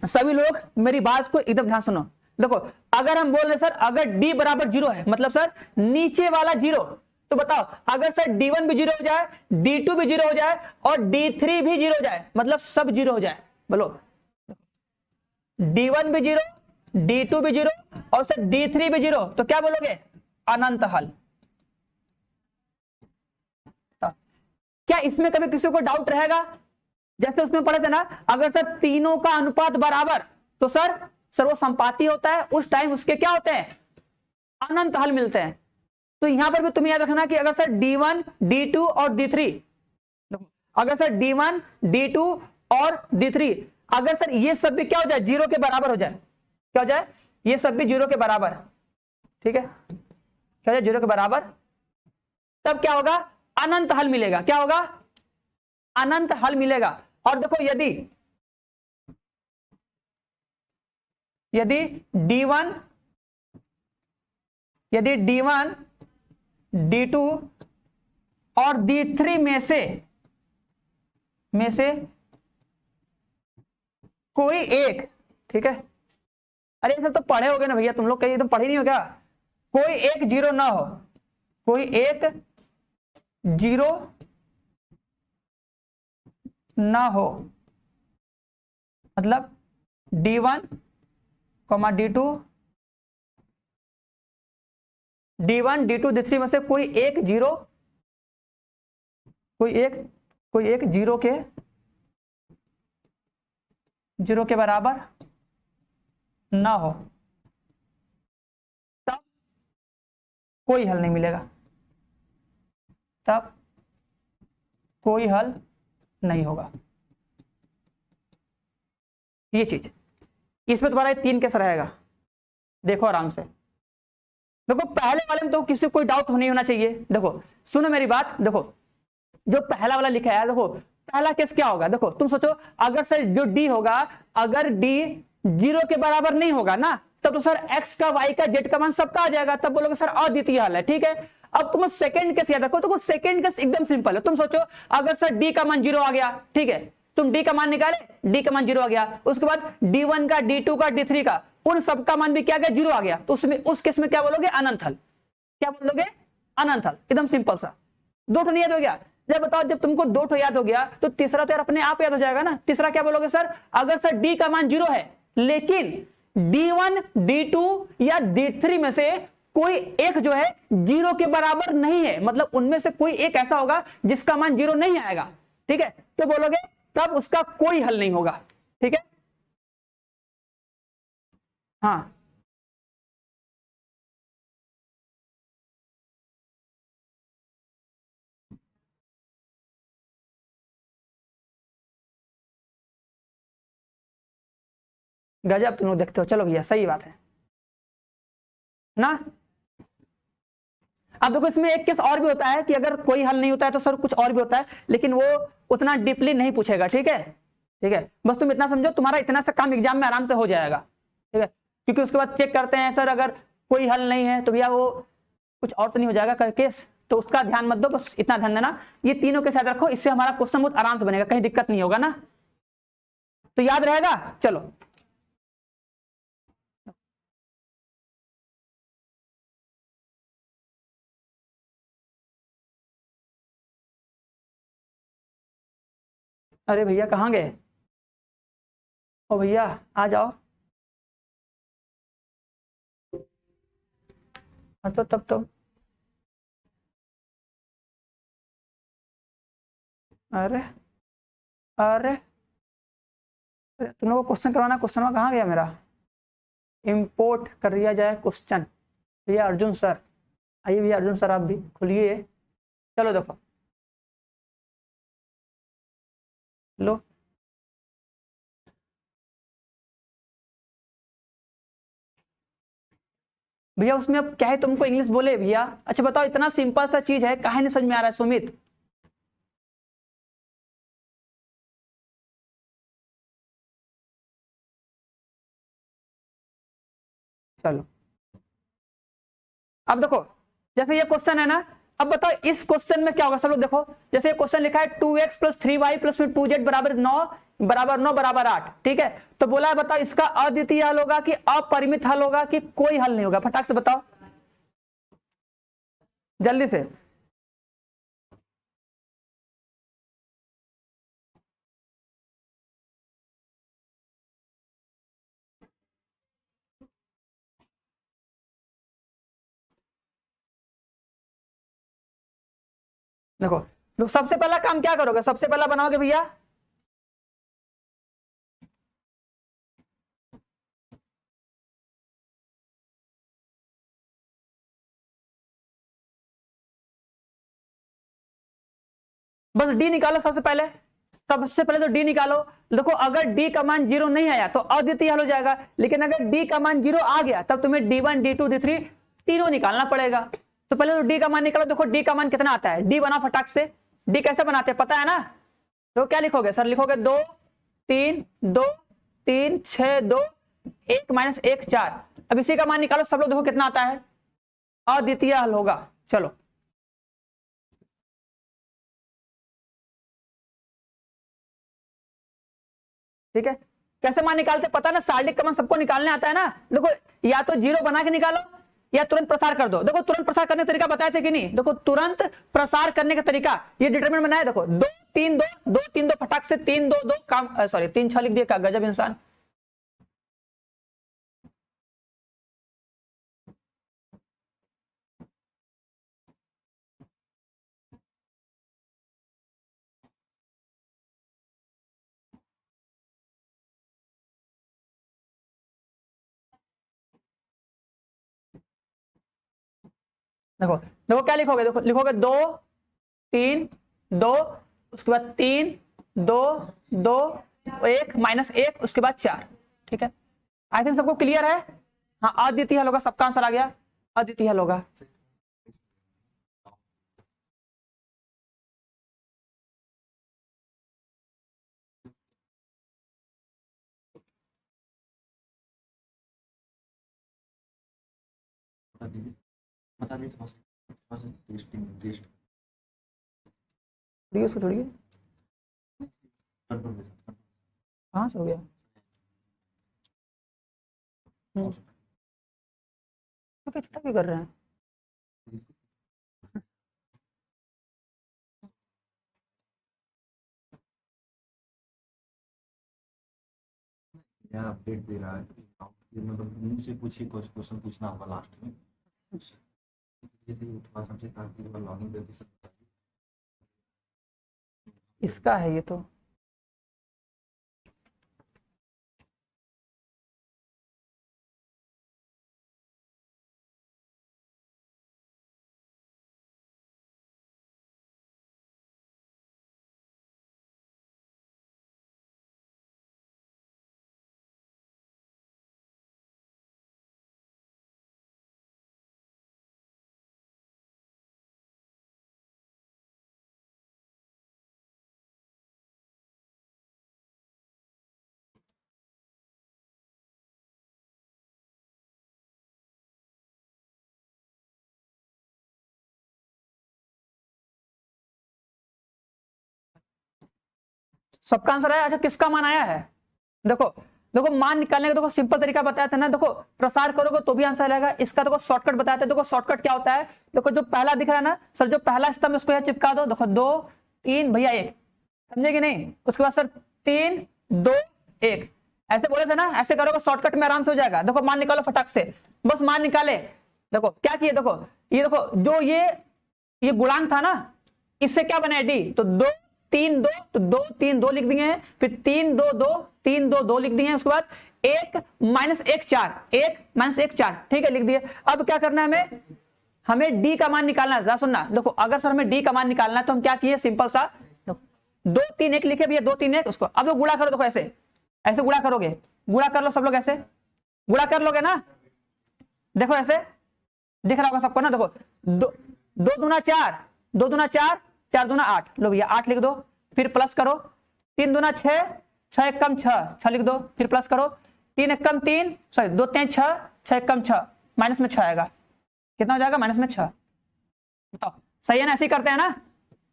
सभी लोग मेरी बात को एकदम ध्यान सुनो। देखो अगर हम बोल रहे सर अगर d बराबर 0 है, मतलब सर नीचे वाला 0, तो बताओ अगर सर d1 भी 0 हो जाए, d2 भी 0 हो जाए और d3 भी 0 हो जाए, मतलब सब 0 हो जाए, बोलो d1 भी 0, d2 भी 0 और सर d3 भी 0, तो क्या बोलोगे, अनंत हल। क्या इसमें कभी किसी को डाउट रहेगा, जैसे उसमें पढ़े थे ना, अगर सर तीनों का अनुपात बराबर तो सर वो संपाती होता है, उस टाइम उसके क्या होते हैं, अनंत हल मिलते हैं। तो यहां पर भी तुम्हें याद रखना कि अगर सर d1, d2 और d3, अगर सर d1, d2 और d3, अगर सर ये सब भी क्या हो जाए, 0 के बराबर हो जाए, क्या हो जाए, ये सब भी 0 के बराबर, ठीक है, क्या हो जाए 0 के बराबर, तब क्या होगा, अनंत हल मिलेगा, क्या होगा, अनंत हल मिलेगा। और देखो यदि d1, यदि d1, d2 और d3 में से कोई एक, ठीक है, अरे सब तो पढ़े होगे ना भैया तुम लोग, कहीं तुम पढ़े नहीं हो क्या, कोई एक 0 ना हो, कोई एक 0 ना हो, मतलब d1, d2 D1 D2 D3 में से कोई एक जीरो, कोई एक जीरो के बराबर ना हो, तब कोई हल नहीं मिलेगा, तब कोई हल नहीं होगा। ये चीज, इसमें तुम्हारा 3 केस रहेगा, देखो आराम से। देखो पहले वाले में तो किसी को कोई डाउट नहीं होना चाहिए। देखो सुनो मेरी बात, देखो जो पहला वाला लिखा है, देखो पहला केस क्या होगा, देखो तुम सोचो अगर सर जो डी होगा, अगर डी 0 के बराबर नहीं होगा ना, तब तो सर x का y का z का मान सबका आ जाएगा, तब बोलोगे सर अद्वितीय हल है। ठीक है, अब तुम सेकंड केस याद रखो, तो सेकंड केस एकदम सिंपल है। तुम सोचो अगर सर d का मान 0 आ गया, ठीक है, तुम d का मान निकाले, d का मान 0 आ गया, उसके बाद d1 का d2 का d3 का उन सबका मान भी क्या गया, 0 आ गया, तो उसमें उस केस में क्या बोलोगे, अनंत हल। क्या बोलोगे, अनंत हल, एकदम सिंपल सा। 2 ठो नहीं याद हो गया, जब बताओ जब तुमको 2 ठो याद हो गया तो तीसरा तो यार अपने आप याद हो जाएगा ना। तीसरा क्या बोलोगे सर, अगर सर d का मान 0 है लेकिन d1 d2 या d3 में से कोई एक जो है 0 के बराबर नहीं है, मतलब उनमें से कोई एक ऐसा होगा जिसका मान 0 नहीं आएगा, ठीक है, तो बोलोगे तब उसका कोई हल नहीं होगा। ठीक है, हाँ गजब तुम लोग देखते हो, चलो भैया सही बात है ना। अब देखो इसमें एक केस और भी होता है कि अगर कोई हल नहीं होता है तो सर कुछ और भी होता है, लेकिन वो उतना डीपली नहीं पूछेगा। ठीक है, ठीक है, बस तुम इतना समझो, तुम्हारा इतना सा काम एग्जाम में आराम से हो जाएगा। ठीक है, क्योंकि उसके बाद चेक करते हैं सर अगर कोई हल नहीं है तो भैया वो कुछ और तो नहीं हो जाएगा केस, तो उसका ध्यान मत दो, बस इतना ध्यान देना, ये तीनों के साथ रखो, इससे हमारा क्वेश्चन बहुत आराम से बनेगा, कहीं दिक्कत नहीं होगा ना, तो याद रहेगा। चलो अरे भैया कहाँ गए, ओ भैया आ जाओ। तो तब तो अरे अरे अरे तुम लोग को क्वेश्चन करवाना, क्वेश्चन कहाँ गया मेरा, इंपोर्ट कर दिया जाए क्वेश्चन। भैया अर्जुन सर आइए, भैया अर्जुन सर आप भी खुलिए, चलो देखो लो, भैया उसमें अब क्या है, तुमको इंग्लिश बोले भैया। अच्छा बताओ, इतना सिंपल सा चीज है, काहे नहीं समझ में आ रहा है सुमित। चलो अब देखो, जैसे ये क्वेश्चन है ना, अब बताओ इस क्वेश्चन में क्या होगा सब लोग देखो, जैसे ये क्वेश्चन लिखा है 2x plus 3y plus 2z बराबर 9 बराबर 8। ठीक है, तो बोला है बताओ इसका अद्वितीय हल होगा कि अपरिमित हल होगा कि कोई हल नहीं होगा, फटाक से बताओ जल्दी से। देखो तो सबसे पहला काम क्या करोगे, सबसे पहला बनाओगे भैया बस डी निकालो, सबसे पहले तो डी निकालो। देखो अगर डी का मान 0 नहीं आया तो अद्वितीय हल हो जाएगा, लेकिन अगर डी का मान 0 आ गया तब तुम्हें d1 d2 d3 तीनों निकालना पड़ेगा। तो पहले तो डी का मान निकालो, देखो डी का मान कितना आता है, डी बना फटाक से, डी कैसे बनाते हैं पता है ना, तो क्या लिखोगे सर, लिखोगे 2 3 2 3 6 2 1 माइनस 1 4। अब इसी का मान निकालो सब लोग, देखो कितना आता है, अद्वितीय हल होगा। चलो ठीक है, कैसे मान निकालते पता ना, सार्डिक का मान सबको निकालने आता है ना। देखो या तो 0 बना के निकालो या तुरंत प्रसार कर दो। देखो तुरंत प्रसार करने का तरीका बताए थे कि नहीं, देखो तुरंत प्रसार करने का तरीका ये डिटरमिनेंट बनाया, देखो 2 3 2 2 3 2 फटाक से 3 2 2 काम, सॉरी 3 6 लिख दिया, का गजब इंसान। देखो देखो क्या लिखोगे, देखो लिखोगे 2 3 2, उसके बाद 3 2 2 1 -1, उसके बाद 4। ठीक है, आई थिंक सबको क्लियर है। हाँ, अद्वितीय हल होगा, सबका आंसर आ गया, अद्वितीय हल होगा। बता दीजिए थोड़ा सा टेस्ट उसको छोड़िए, कंट्रोल कहाँ से हो गया? तो क्या छोटा क्यों कर रहे हैं? या अपडेट दे रहा है कि मतलब मुंह से पूछिए, क्वेश्चन पूछना होगा लास्ट में। थोड़ा सा हमसे कहा कि लॉगिन करके सब इसका है ये तो। सबका आंसर आया? अच्छा, किसका मान आया है? देखो देखो, मान निकालने का देखो सिंपल तरीका बताया था ना। देखो प्रसार करोगे तो भी आंसर आएगा। इसका देखो शॉर्टकट बताया था। देखो शॉर्टकट क्या होता है, देखो जो पहला दिख रहा है ना सर, जो पहला स्तंभ उसको यहाँ चिपका दो। देखो 2 3 भैया 1, समझे कि नहीं? उसके बाद सर 3 2 1, ऐसे बोले थे ना, ऐसे करोगे शॉर्टकट में आराम से हो जाएगा। देखो मान निकालो फटाक से, बस मान निकाले। देखो क्या किए, देखो ये देखो, जो ये गुणांक था ना, इससे क्या बना डी, तो 2 3 2, तो 2 3 2 लिख दिए हैं, फिर 3 2 2 3 2 2 लिख दिए हैं, उसके बाद 1 -1 4, 1 -1 4, ठीक है लिख दिए। अब क्या करना है हमें, हमें डी का मान निकालना है। जरा सुनना, देखो अगर सर हमें डी का मान निकालना है तो हम क्या किए, सिंपल सा 2 3 1 लिखे भैया, 2 3 1 उसको। अब गुणा करो, देखो ऐसे ऐसे गुणा करोगे, गुणा कर लो सब लोग, ऐसे गुणा कर लोगे ना। देखो ऐसे दिख रहा होगा सबको ना। देखो 2 दूना 4, 2 दूना 4, 4 दूना 8, लो भैया 8 लिख दो, फिर प्लस करो। 3 दूना 6, 6 एक कम 6, 6 लिख दो, फिर प्लस करो। 3 एक कम 3, सॉरी 2 3 6, 6 एक कम 6, माइनस में 6 आएगा। कितना हो जाएगा, माइनस में 6। बताओ सही है ना? ऐसे ही करते हैं ना,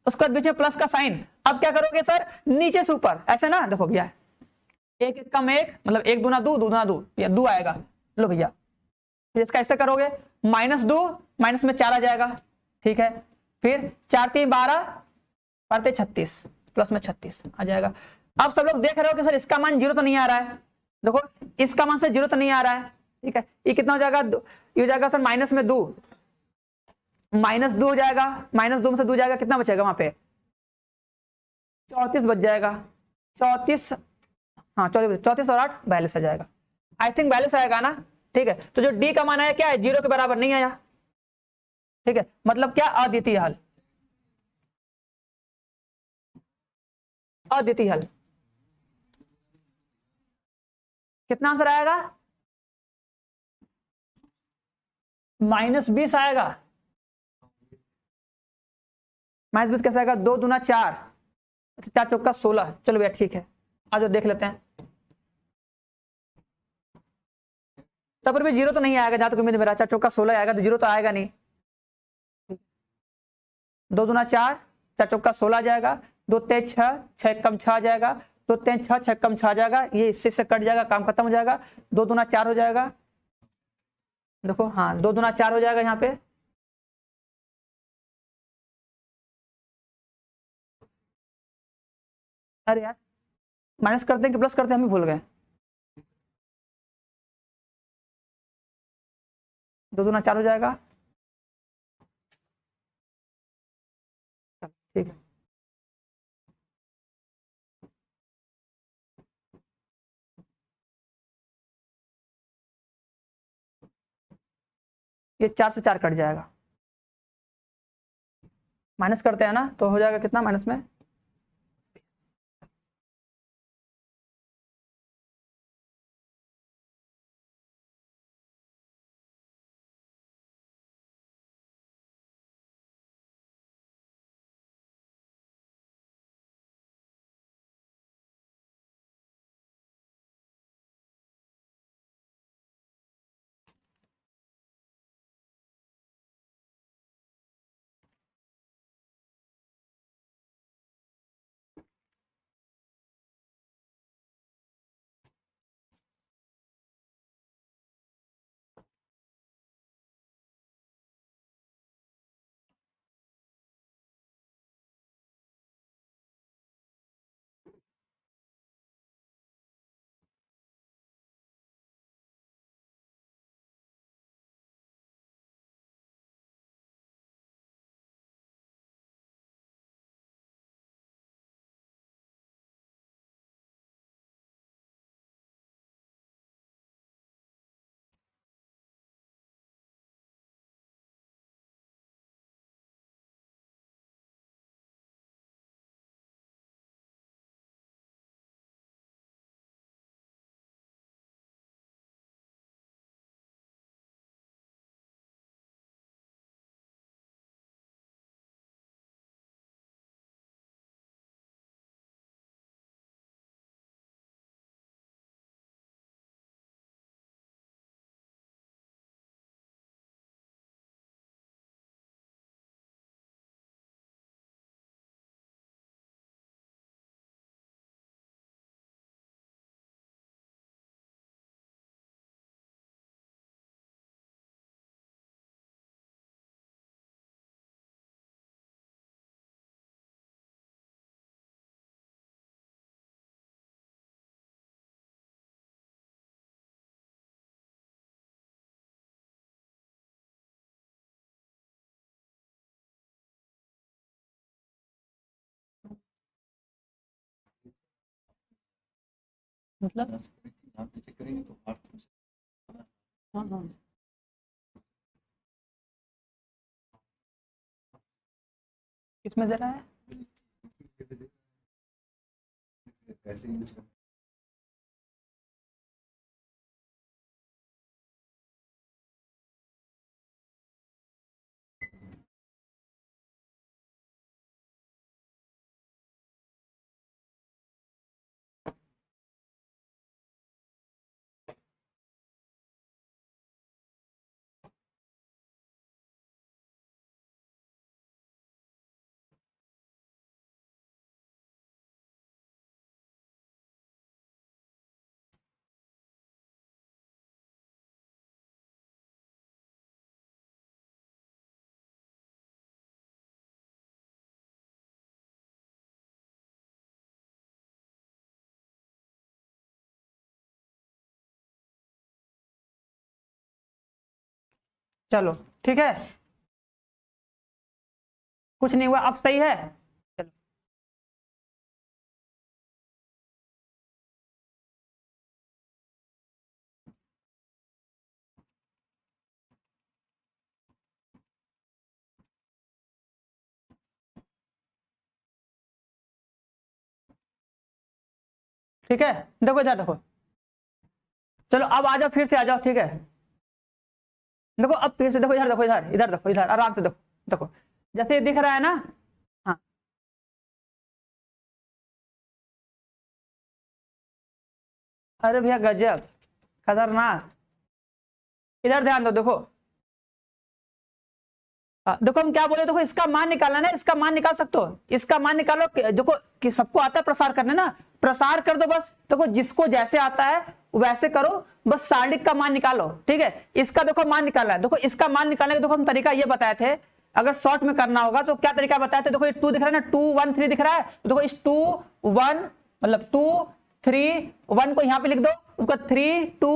उसके बाद बीच में प्लस का साइन। अब क्या करोगे सर, नीचे से ऊपर ऐसे ना। देखो भैया 1 एक कम 1, मतलब 1 दूना 2, 2 दूना 2, या 2 आएगा। लो भैया फिर इसका ऐसे करोगे, -2, माइनस में 4 आ जाएगा, ठीक है। फिर 4 3 12, 12 36, प्लस में 36 आ जाएगा। अब सब लोग देख रहे हो कि सर इसका मान 0 तो नहीं आ रहा है। देखो इसका मान से 0 तो नहीं आ रहा है, ठीक है। ये कितना हो जाएगा, ये हो जाएगा सर माइनस में 2, -2 हो जाएगा। -2 में से 2 जाएगा, कितना बचेगा वहां पे, 34 बच जाएगा। 34, हाँ 34, 34 और 8 42 आ जाएगा। आई थिंक 42 आएगा ना, ठीक है। तो जो डी का मान आया क्या है, 0 के बराबर नहीं आया, ठीक है। मतलब क्या, अद्वितीय हल, अद्वितीय हल। कितना आंसर आएगा, -20 आएगा। -20 कैसे आएगा, 2 दूना 4, अच्छा 4 चौका 16, चलो भैया ठीक है, आज देख लेते हैं। तब भी 0 तो नहीं आएगा, जहां तक उम्मीद मेरा 4 चौका 16 आएगा, तो 0 तो आएगा नहीं। 2 दूना 4, 4 चौका 16 आ जाएगा। 2 तेज 6, 6 कम 6 आ जाएगा। 2 तेज 6, 6 कम 6 आ जाएगा, ये इससे से कट जाएगा, काम खत्म हो जाएगा। 2 दूना 4 हो जाएगा। देखो हाँ 2 दूना 4 हो जाएगा यहाँ पे। अरे यार माइनस करते हैं कि प्लस करते हैं, हम ही भूल गए। 2 दूना 4 हो जाएगा, ठीक है। ये 4 से 4 कट जाएगा, माइनस करते हैं ना, तो हो जाएगा कितना माइनस में, मतलब यहाँ पे चेक करेंगे तो 8 हाँ हाँ किसमें दे रहा है, कैसे यूज करते चलो ठीक है, कुछ नहीं हुआ, अब सही है। चलो ठीक है, देखो इधर देखो, चलो अब आ जाओ, फिर से आ जाओ, ठीक है। देखो अब फिर से देखो, इधर देखो, इधर इधर देखो, इधर आराम से देखो, देखो जैसे ये दिख रहा है ना, हाँ अरे भैया गजब, खतरनाक, इधर ध्यान दो, देखो देखो हम क्या बोले, देखो इसका मान निकालना ना, इसका मान निकाल सकते हो, इसका मान निकालो, देखो कि सबको आता है प्रसार करने ना, प्रसार कर दो बस, देखो जिसको जैसे आता है वैसे करो, बस सारणिक का मान निकालो, ठीक है। इसका देखो मान निकालना है, देखो इसका मान निकालने का देखो हम तरीका ये बताए थे, अगर शॉर्ट में करना होगा तो क्या तरीका बताए थे, देखो ये 2 दिख रहा है ना, 2 1 3 दिख रहा है, तो देखो इस 2 1 मतलब 2 3 1 को यहाँ पे लिख दो, उसको 3 2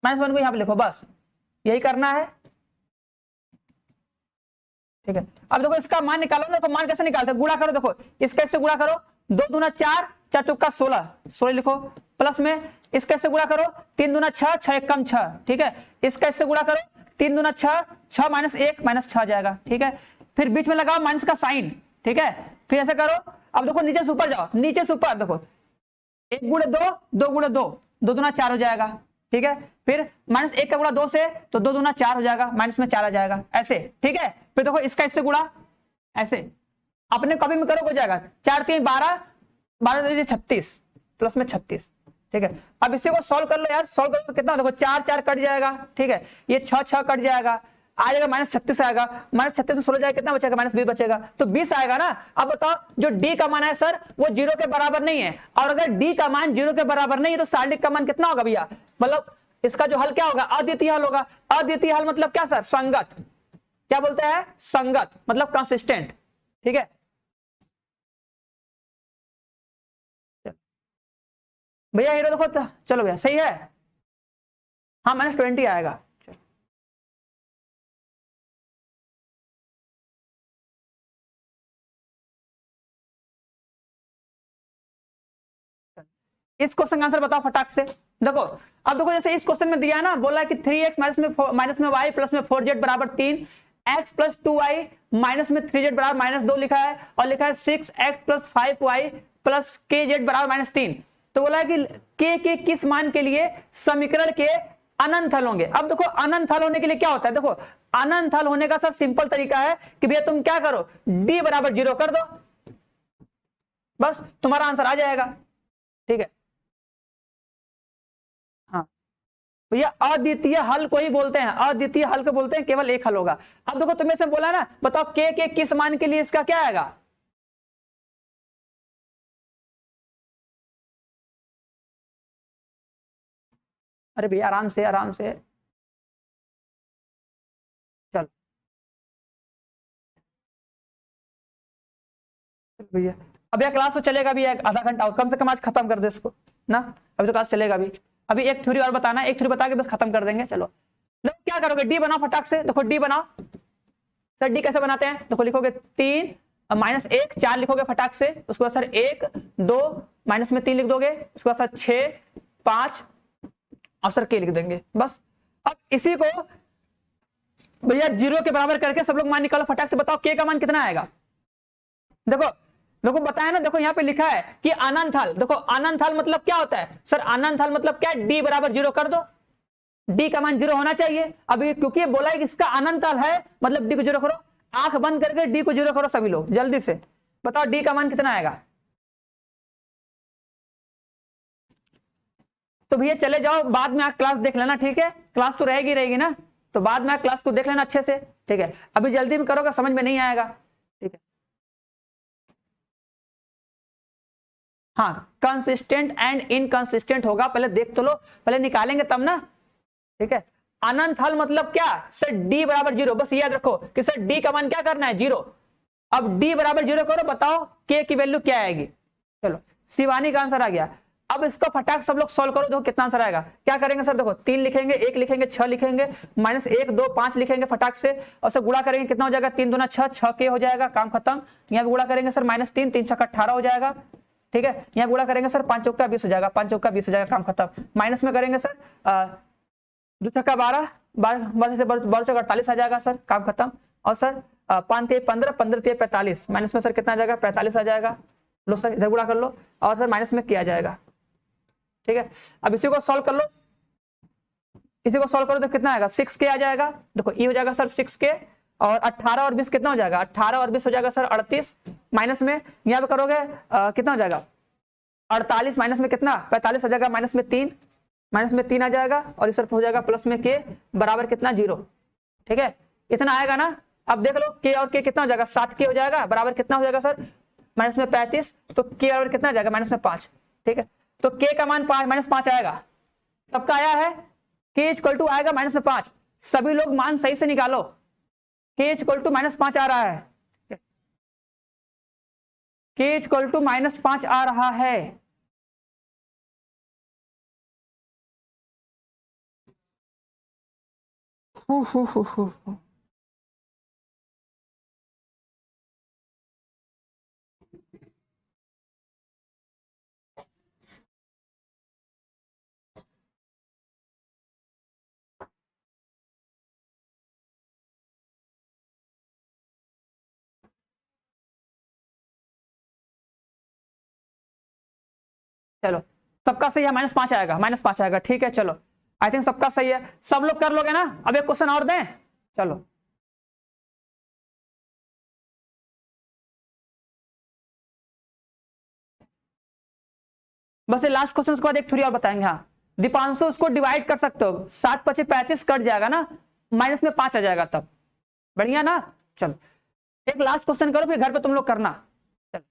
-1 को यहाँ पे लिखो, बस यही करना है, ठीक है। अब देखो इसका मान निकालो ना, तो मान कैसे निकालते हैं, गुणा करो, देखो इसका इससे गुणा करो, 2 दूना 4 4 चौका 16 16 लिखो, प्लस में इसका इससे गुणा करो, 3 दूना 6 6 एक कम 6, ठीक है। इसका इससे गुणा करो, 3 दूना 6 6 -1 -6 जाएगा, ठीक है। फिर बीच में लगाओ माइनस का साइन, ठीक है, फिर ऐसे करो। अब देखो नीचे से ऊपर जाओ, नीचे से ऊपर देखो, 1 गुणे 2, 2 गुणे 2, 2 दूना 4 हो जाएगा, ठीक है। फिर -1 का गुणा 2 से, तो 2 दूना 4 हो जाएगा, माइनस में 4 आ जाएगा, ऐसे, ठीक है। फिर देखो इसका इससे गुणा, ऐसे अपने कॉपी में करो, हो जाएगा 4 3 12, 12 36, प्लस में 36, ठीक है। अब इसी को सॉल्व कर लो यार, सॉल्व करो तो कितना, देखो 4 4 कट जाएगा, ठीक है, ये 6 6 कट जाएगा, आ जाएगा -36 आएगा, -36 में 16 जाएगा, कितना बचेगा, -20 बचेगा, तो 20 आएगा ना। अब बताओ जो डी का मान है सर वो 0 के बराबर नहीं है, और अगर डी का मान 0 के बराबर नहीं है तो सारणिक का मान कितना होगा भैया, मतलब इसका जो हल क्या होगा, अद्वितीय हल होगा। अद्वितीय हल मतलब क्या सर, संगत, क्या बोलते हैं, संगत मतलब कंसिस्टेंट, ठीक है। भैया हीरो देखो तो, चलो भैया सही है, हाँ -20 आएगा। इस क्वेश्चन का आंसर बताओ फटाक से। देखो अब देखो जैसे इस क्वेश्चन में दिया है ना, बोला है कि 3x माइनस में y प्लस में 4z बराबर 3, x प्लस 2y माइनस में 3z बराबर -2 लिखा है, और लिखा है 6x plus 5y plus kz बराबर -3। तो बोला है कि k के किस मान के लिए समीकरण के अनंत हल होंगे। अब देखो अनंत हल होने के लिए क्या होता है, देखो अनंत हल होने का सब सिंपल तरीका है कि भैया तुम क्या करो, d बराबर 0 कर दो, बस तुम्हारा आंसर आ जाएगा, ठीक है। हाँ भैया अद्वितीय हल को ही बोलते हैं, अद्वितीय हल को बोलते हैं, केवल एक हल होगा। अब देखो तुम्हें से बोला ना, बताओ के किस मान के लिए इसका क्या आएगा, अरे भैया आराम से आराम से, चलो भैया अब यह क्लास तो चलेगा भी आधा घंटा, और कम से कम आज खत्म कर दे इसको ना, अभी तो क्लास चलेगा भी। अभी एक थ्योरी और बताना, एक थ्योरी बता के बस खत्म कर देंगे। चलो लोग क्या करोगे, डी बनाओ फटाक से, देखो डी बनाओ सर। डी कैसे बनाते हैं, देखो लिखोगे 3 -1 4 लिखोगे फटाक से, उसके बाद सर 1 2 माइनस में 3 लिख दोगे, उसके बाद सर 6 5 और सर के लिख देंगे, बस। अब इसी को भैया 0 के बराबर करके सब लोग मान निकालो फटाक से, बताओ के का मान कितना आएगा। देखो देखो बताया ना, देखो यहाँ पे लिखा है कि अनंत हल, देखो अनंत हल मतलब क्या होता है सर, अनंत हल मतलब क्या, डी बराबर 0 कर दो, डी का मान 0 होना चाहिए। अभी क्योंकि ये बोला है कि इसका अनंत हल है, मतलब डी को 0 करो, आंख बंद करके डी को 0 करो सभी लोग जल्दी से, बताओ डी का मान कितना आएगा। तो भैया चले जाओ, बाद में आप क्लास देख लेना, ठीक है, क्लास तो रहेगी रहेगी ना, तो बाद में आप क्लास को देख लेना अच्छे से, ठीक है। अभी जल्दी में करोगे समझ में नहीं आएगा, ठीक है। हाँ कंसिस्टेंट एंड इनकंसिस्टेंट होगा, पहले देख तो लो, पहले निकालेंगे तब ना, ठीक है। अनंत हल मतलब क्या सर, डी बराबर 0, बस याद रखो कि सर डी का मान क्या करना है 0। अब डी बराबर 0 करो, बताओ के की वैल्यू क्या आएगी। चलो शिवानी का आंसर आ गया। अब इसको फटाक सब लोग सॉल्व करो, देखो कितना आंसर आएगा। क्या करेंगे सर, देखो 3 लिखेंगे, 1 लिखेंगे, 6 लिखेंगे, -1 2 5 लिखेंगे फटाक से, और सर गुणा करेंगे, कितना हो जाएगा, 3 दूना 6 6 के हो जाएगा, काम खत्म। यहाँ गुणा करेंगे सर -3 3 6 18 हो जाएगा, ठीक है। यहाँ गुणा करेंगे सर 5 चौका 20 हो जाएगा, 5 चौका 20 हो जाएगा, काम खत्म। माइनस में करेंगे सर 2 छक्का 12 12 से 12 चौका 48 आ जाएगा सर, काम खत्म। और सर 5 3 15 15 3 45, माइनस में सर कितना आ जाएगा, 45 आ जाएगा। लो सर इधर गुणा कर लो, और सर माइनस में किया जाएगा, ठीक है। अब इसी को सॉल्व कर लो, इसी को सॉल्व करो तो कितना आएगा, 6 के आ जाएगा। देखो ये हो जाएगा सर 6 के, और 18 और 20 कितना हो जाएगा, 18 और 20 हो जाएगा सर 38, माइनस में यहाँ पे करोगे कितना हो जाएगा, 48 माइनस में कितना 45 आ जाएगा, माइनस में 3 आ जाएगा, और इस तरफ हो जाएगा प्लस में के बराबर कितना 0, ठीक है। इतना आएगा ना। अब देख लो के और के कितना हो जाएगा, 7 के हो जाएगा, बराबर कितना हो जाएगा सर, माइनस में 35, तो के बराबर कितना आ जाएगा, -5, ठीक है। तो के का मान -5 आएगा, सबका आया है, के इक्वल टू आएगा -5। सभी लोग मान सही से निकालो, के इक्वल टू -5 आ रहा है, के इक्वल टू -5 आ रहा है। चलो सबका सही है, -5 आएगा, -5 आएगा, ठीक है। चलो आई थिंक सबका सही है, सब लोग कर लोगे ना। अब एक क्वेश्चन और दें, चलो बस ये लास्ट क्वेश्चन, उसके बाद एक थ्योरी और बताएंगे। हाँ दीपांशु, उसको डिवाइड कर सकते हो, 7 × 5 = 35 कट जाएगा ना, माइनस में 5 आ जाएगा तब, बढ़िया ना। चलो एक लास्ट क्वेश्चन करो, फिर घर पे तुम लोग करना। चलो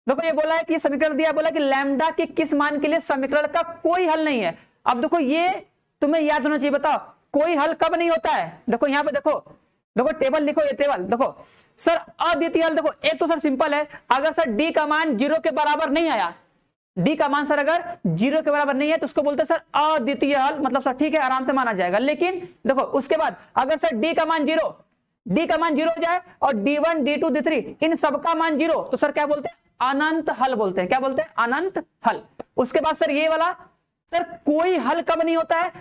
देखो ये बोला है कि समीकरण दिया, बोला कि लैम्डा के किस मान के लिए समीकरण का कोई हल नहीं है। अब देखो ये तुम्हें याद होना चाहिए, बताओ कोई हल कब नहीं होता है। देखो यहाँ पे देखो, देखो टेबल लिखो, ये टेबल देखो सर, अद्वितीय हल। देखो एक तो सर सिंपल है, अगर सर डी का मान 0 के बराबर नहीं आया, डी का मान सर अगर 0 के बराबर नहीं है तो उसको बोलते हैं सर अद्वितीय हल, मतलब सर ठीक है आराम से माना जाएगा। लेकिन देखो उसके बाद अगर सर डी का मान 0 हो जाए और d1 d2 d3 इन सबका मान 0, तो सर क्या बोलते हैं, अनंत हल बोलते हैं। क्या बोलते हैं, अनंत हल। उसके बाद सर ये वाला, सर कोई हल कब नहीं होता है,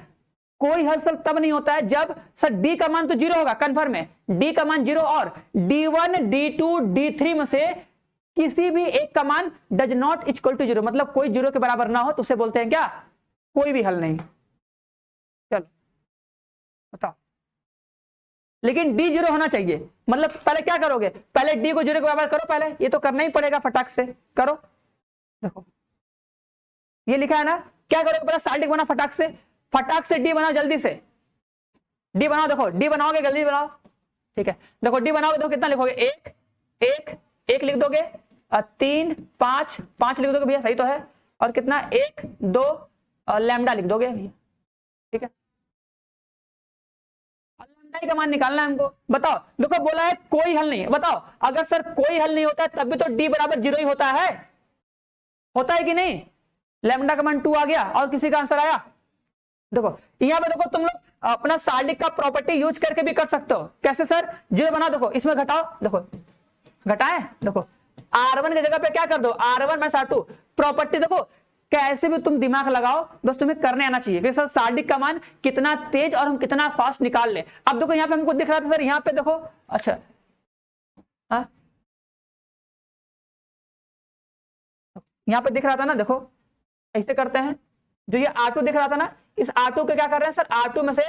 कोई हल सर तब नहीं होता है जब सर डी का मान तो 0 होगा, कन्फर्म है, डी का मान 0 और d1 d2 d3 में से किसी भी एक का मान डज नॉट इक्वल टू 0, मतलब कोई 0 के बराबर ना हो, तो उसे बोलते हैं क्या, कोई भी हल नहीं। चलो बताओ, लेकिन डी 0 होना चाहिए। मतलब पहले क्या करोगे, पहले डी को 0 के बराबर करो, पहले ये तो करना ही पड़ेगा, फटाक से करो। देखो ये लिखा है ना, क्या करोगे, पहले साल्टिक बना, फटाक से डी बनाओ, जल्दी से डी बनाओ। देखो डी बनाओगे, जल्दी बनाओ, ठीक है। देखो डी बनाओगे, देखो कितना लिखोगे, 1 लिख दोगे, 3 5 लिख दोगे भैया, सही तो है। और कितना, 1 2 लैम्डा लिख दोगे भैया, ठीक है। लैम्डा का मान निकालना है हमको। बताओ, देखो बोला है कोई हल नहीं है, बताओ अगर सर कोई हल नहीं होता है तब भी तो डी बराबर 0 ही होता है कि नहीं। लैम्डा का मान 2 आ गया, और किसी का आंसर आया। देखो यहां पे देखो, तुम लोग अपना साल्टिक का प्रॉपर्टी यूज करके भी कर सकते हो। कैसे सर, 0 बना, देखो इसमें घटाओ, देखो घटाए, देखो R1 की जगह पे क्या कर दो, R1 - R2 प्रॉपर्टी। देखो कैसे भी तुम दिमाग लगाओ, बस तुम्हें करने आना चाहिए कि सर साल्टिक का मान कितना तेज और हम कितना फास्ट निकाल ले। अब देखो यहाँ पे हमको दिख रहा था सर, यहाँ पे देखो, अच्छा हाँ यहाँ पे दिख रहा था ना, देखो ऐसे करते हैं, जो ये R2 दिख रहा था ना, इस R2 के क्या कर रहे हैं सर, R2 में से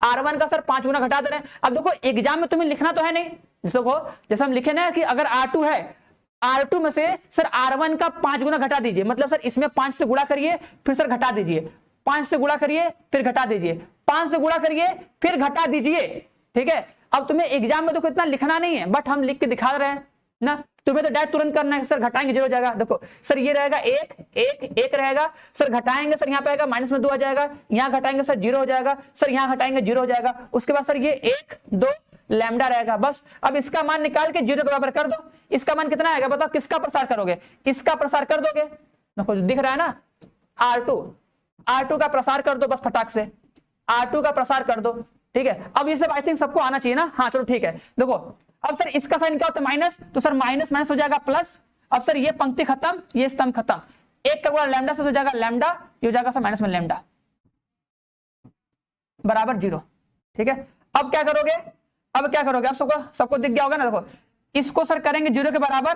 R1 का सर 5 गुना घटा दे रहे हैं। अब देखो एग्जाम में तुम्हें लिखना तो है नहीं, जैसे हम लिखे ना कि अगर R2 है, R2 में से सर R1 का 5 गुना घटा दीजिए, मतलब सर इसमें 5 से गुणा करिए फिर सर घटा दीजिए, 5 से गुणा करिए फिर घटा दीजिए, 5 से गुणा करिए फिर घटा दीजिए, ठीक है। अब तुम्हें एग्जाम में देखो इतना लिखना नहीं है, बट हम लिख के दिखा रहे हैं ना, तुम्हें तो डायरेक्ट तुरंत करना है। सर घटाएंगे 0 हो जाएगा, देखो सर ये रहेगा 1 रहेगा, सर घटाएंगे सर यहाँ पे आएगा माइनस में 2 आ जाएगा, यहाँ घटाएंगे सर 0 हो जाएगा, सर यहाँ घटाएंगे 0 हो जाएगा। उसके बाद सर ये 1 2 लैम्डा रहेगा, बस। अब इसका मान निकाल के 0 के बराबर कर दो, इसका मान कितना आएगा बताओ, किसका प्रसार करोगे, इसका प्रसार कर दोगे, देखो दिख रहा है ना, R2 का प्रसार कर दो बस, फटाक से R2 का प्रसार कर दो, ठीक है। अब ये सब आई थिंक सबको आना चाहिए ना, हाँ चलो ठीक है। देखो अब सर इसका साइन क्या होता है, माइनस, तो सर माइनस माइनस हो जाएगा प्लस। अब सर ये पंक्ति खत्म, ये स्तंभ खत्म, 1 का गुणा लैम्डा से हो जाएगा लैम्डा, ये हो जाएगा सर माइनस में लैम्डा बराबर 0, ठीक है। अब क्या करोगे, अब सबको दिख गया होगा ना। देखो इसको सर करेंगे 0 के बराबर,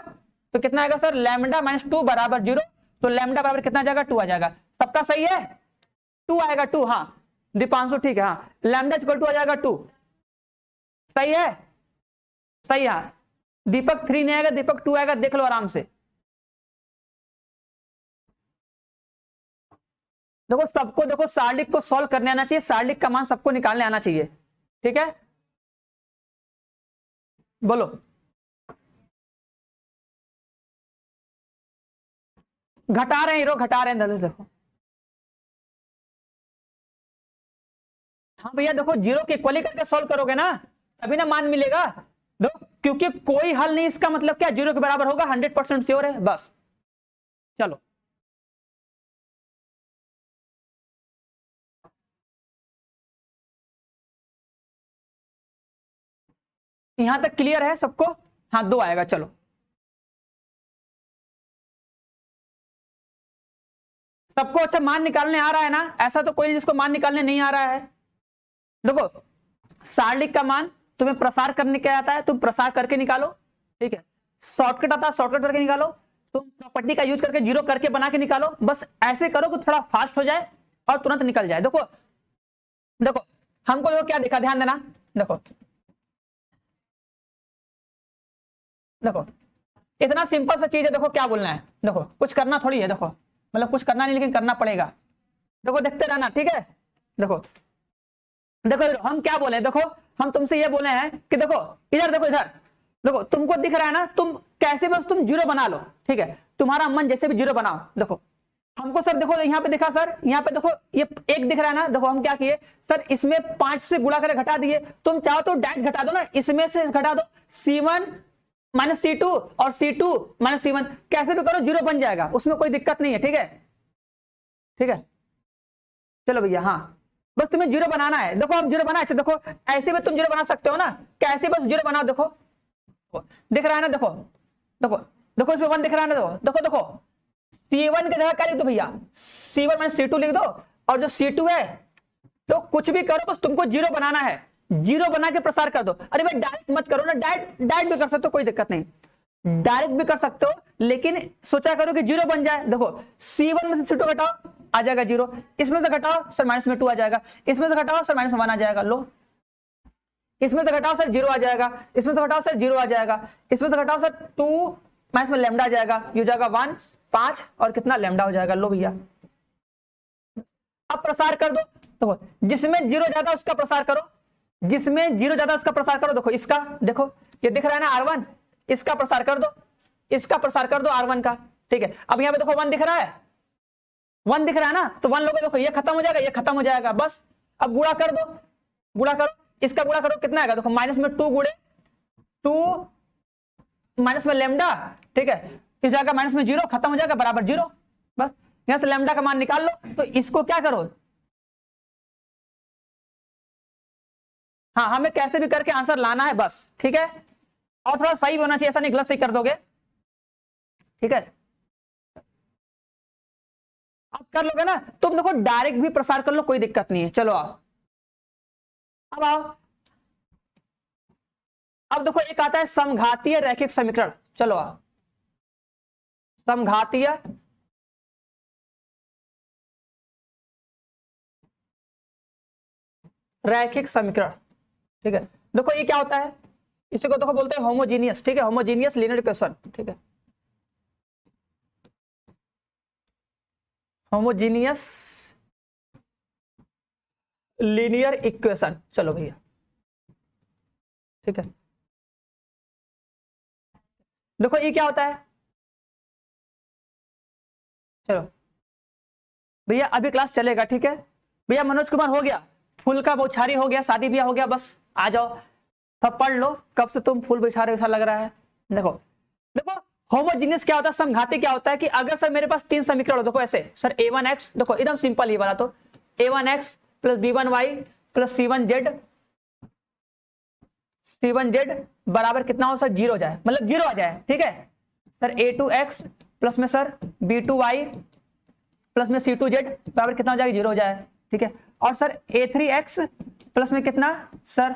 तो कितना आएगा सर, लैम्डा - 2 बराबर 0, तो लैम्डा बराबर कितना आ जाएगा, 2 आ जाएगा। सबका सही है, 2 आएगा, 2, हाँ दीपांशु ठीक है, हाँ लैम्डा इक्वल 2 आ जाएगा, 2 सही है, सही है। दीपक 3 नहीं आएगा, दीपक 2 आएगा, देख लो आराम से। देखो सबको, देखो साल्टिक को सॉल्व करने आना चाहिए, साल्टिक का मान सबको निकालने आना चाहिए, ठीक है। बोलो घटा रहे हैं हीरो, घटा रहे हैं, देखो हाँ भैया देखो 0 के इक्वली करके सॉल्व करोगे ना, तभी ना मान मिलेगा। देखो क्योंकि कोई हल नहीं, इसका मतलब क्या, 0 के बराबर होगा, 100% श्योर है, बस। चलो यहां तक क्लियर है सबको, हाँ 2 आएगा। चलो सबको अच्छा मान निकालने आ रहा है ना, ऐसा तो कोई नहीं जिसको मान निकालने नहीं आ रहा है। देखो साल्टिक का मान तुम्हें प्रसार करने क्या आता है, तुम प्रसार करके निकालो, ठीक है। शॉर्टकट आता है, शॉर्टकट करके निकालो। तुम प्रॉपर्टी का यूज करके जीरो करके बना के निकालो, बस ऐसे करो कि थोड़ा फास्ट हो जाए और तुरंत निकल जाए। देखो देखो हमको देखो क्या दिखा, ध्यान देना। देखो देखो इतना सिंपल सा चीज है। देखो क्या बोलना है, देखो कुछ करना थोड़ी है, देखो मतलब कुछ करना नहीं लेकिन करना पड़ेगा। देखो देखते रहना, ठीक है। देखो देखो हम क्या बोले, देखो हम तुमसे ये बोले हैं कि देखो इधर देखो, इधर देखो तुमको दिख रहा है ना, तुम कैसे बस तुम जीरो बना लो, ठीक है, तुम्हारा मन जैसे भी जीरो बनाओ। देखो हमको सर देखो यहाँ पे दिखा सर, यहाँ पे देखो ये एक दिख रहा है ना, देखो हम क्या किए सर, इसमें 5 से गुणा करके घटा दिए। तुम चाहो तो डायरेक्ट घटा दो ना, इसमें से घटा दो C1 माइनस C2 और C2 माइनस C1, कैसे भी करो जीरो बन जाएगा, उसमें कोई दिक्कत नहीं है, ठीक है ठीक है। चलो भैया, हाँ बस तुम्हें जीरो बनाना है। देखो अब जीरो बना, अच्छा देखो ऐसे भी तुम जीरो बना सकते हो ना, कैसे बस जीरो बनाओ। देखो दिख रहा है ना, देखो देखो देखो इसमें 1 दिख रहा है ना, देखो देखो C1 की जगह क्या लिख दो भैया, C1 माइनस C2 लिख दो, और जो C2 है तो कुछ भी करो बस तुमको जीरो बनाना है, जीरो बना के प्रसार कर दो। अरे भाई डायरेक्ट मत करो ना, डायरेक्ट भी कर सकते हो, कोई दिक्कत नहीं, डायरेक्ट भी कर सकते हो, लेकिन सोचा करो कि जीरो बन जाए। देखो C1 में से C2 घटाओ, आ जाएगा जीरो, इसमें से घटाओ सर माइनस में 2 आ जाएगा, इसमें से घटाओ सर माइनस में 1 आ जाएगा, लो इसमें से घटाओ सर जीरो आ जाएगा, इसमें से घटाओ सर जीरो आ जाएगा, इसमें से घटाओ सर 2 माइनस में लैम्डा आ जाएगा, ये हो जाएगा 1 5 और कितना लैम्डा हो जाएगा। लो भैया अब प्रसार कर दो। देखो जिसमें जीरो ज्यादा उसका प्रसार करो, जिसमें जीरो ज्यादा उसका प्रसार करो। देखो इसका, देखो ये दिख रहा है ना R1, इसका प्रसार कर दो, इसका प्रसार कर दो R1 का, ठीक है। अब यहाँ पे देखो 1 दिख रहा है, 1 दिख रहा है ना, तो 1 लोगे, देखो ये खत्म हो जाएगा, ये खत्म हो जाएगा, बस अब गुणा कर दो, गुणा करो, इसका गुणा करो, कितना आएगा, देखो माइनस में 2 गुणे 2 माइनस में लैम्डा, ठीक है, इस जाएगा माइनस में जीरो, खत्म हो जाएगा, बराबर जीरो, बस यहां से लैम्डा का मान निकाल लो। तो इसको क्या करो, हाँ हमें कैसे भी करके आंसर लाना है बस, ठीक है, और थोड़ा सही होना चाहिए, ऐसा नहीं गलत सही कर दोगे, ठीक है। अब कर लोगे ना, तुम देखो डायरेक्ट भी प्रसार कर लो, कोई दिक्कत नहीं है। चलो आओ, अब आओ, अब देखो एक आता है समघातीय रैखिक समीकरण। चलो आओ, समघातीय रैखिक समीकरण, ठीक है। देखो ये क्या होता है, इसी को देखो बोलते हैं होमोजीनियस, ठीक है, होमोजीनियस लीनियर इक्वेशन, ठीक है, होमोजीनियस लीनियर इक्वेशन। चलो भैया, ठीक है, देखो ये क्या होता है, चलो भैया अभी क्लास चलेगा, ठीक है भैया। मनोज कुमार हो गया, फूल का बौछारी हो गया, शादी ब्याह हो गया, बस आ जाओ, सब पढ़ लो, कब से तुम फूल बिछा रहे हो ऐसा लग रहा है। देखो देखो होमोजीनियस क्या होता है, समघाती क्या होता है कि अगर सर मेरे पास 3 समीकरण हो, देखो ऐसे सर A1x, देखो एकदम सिंपल ही वाला, तो A1x plus B1y plus C1z बराबर कितना हो सर, जीरो हो जाए, मतलब जीरो आ जाए, ठीक है सर। A2x प्लस में सर B2y प्लस में C2z बराबर कितना हो जाएगा, जीरो हो जाए, ठीक है। और सर A3x प्लस में कितना सर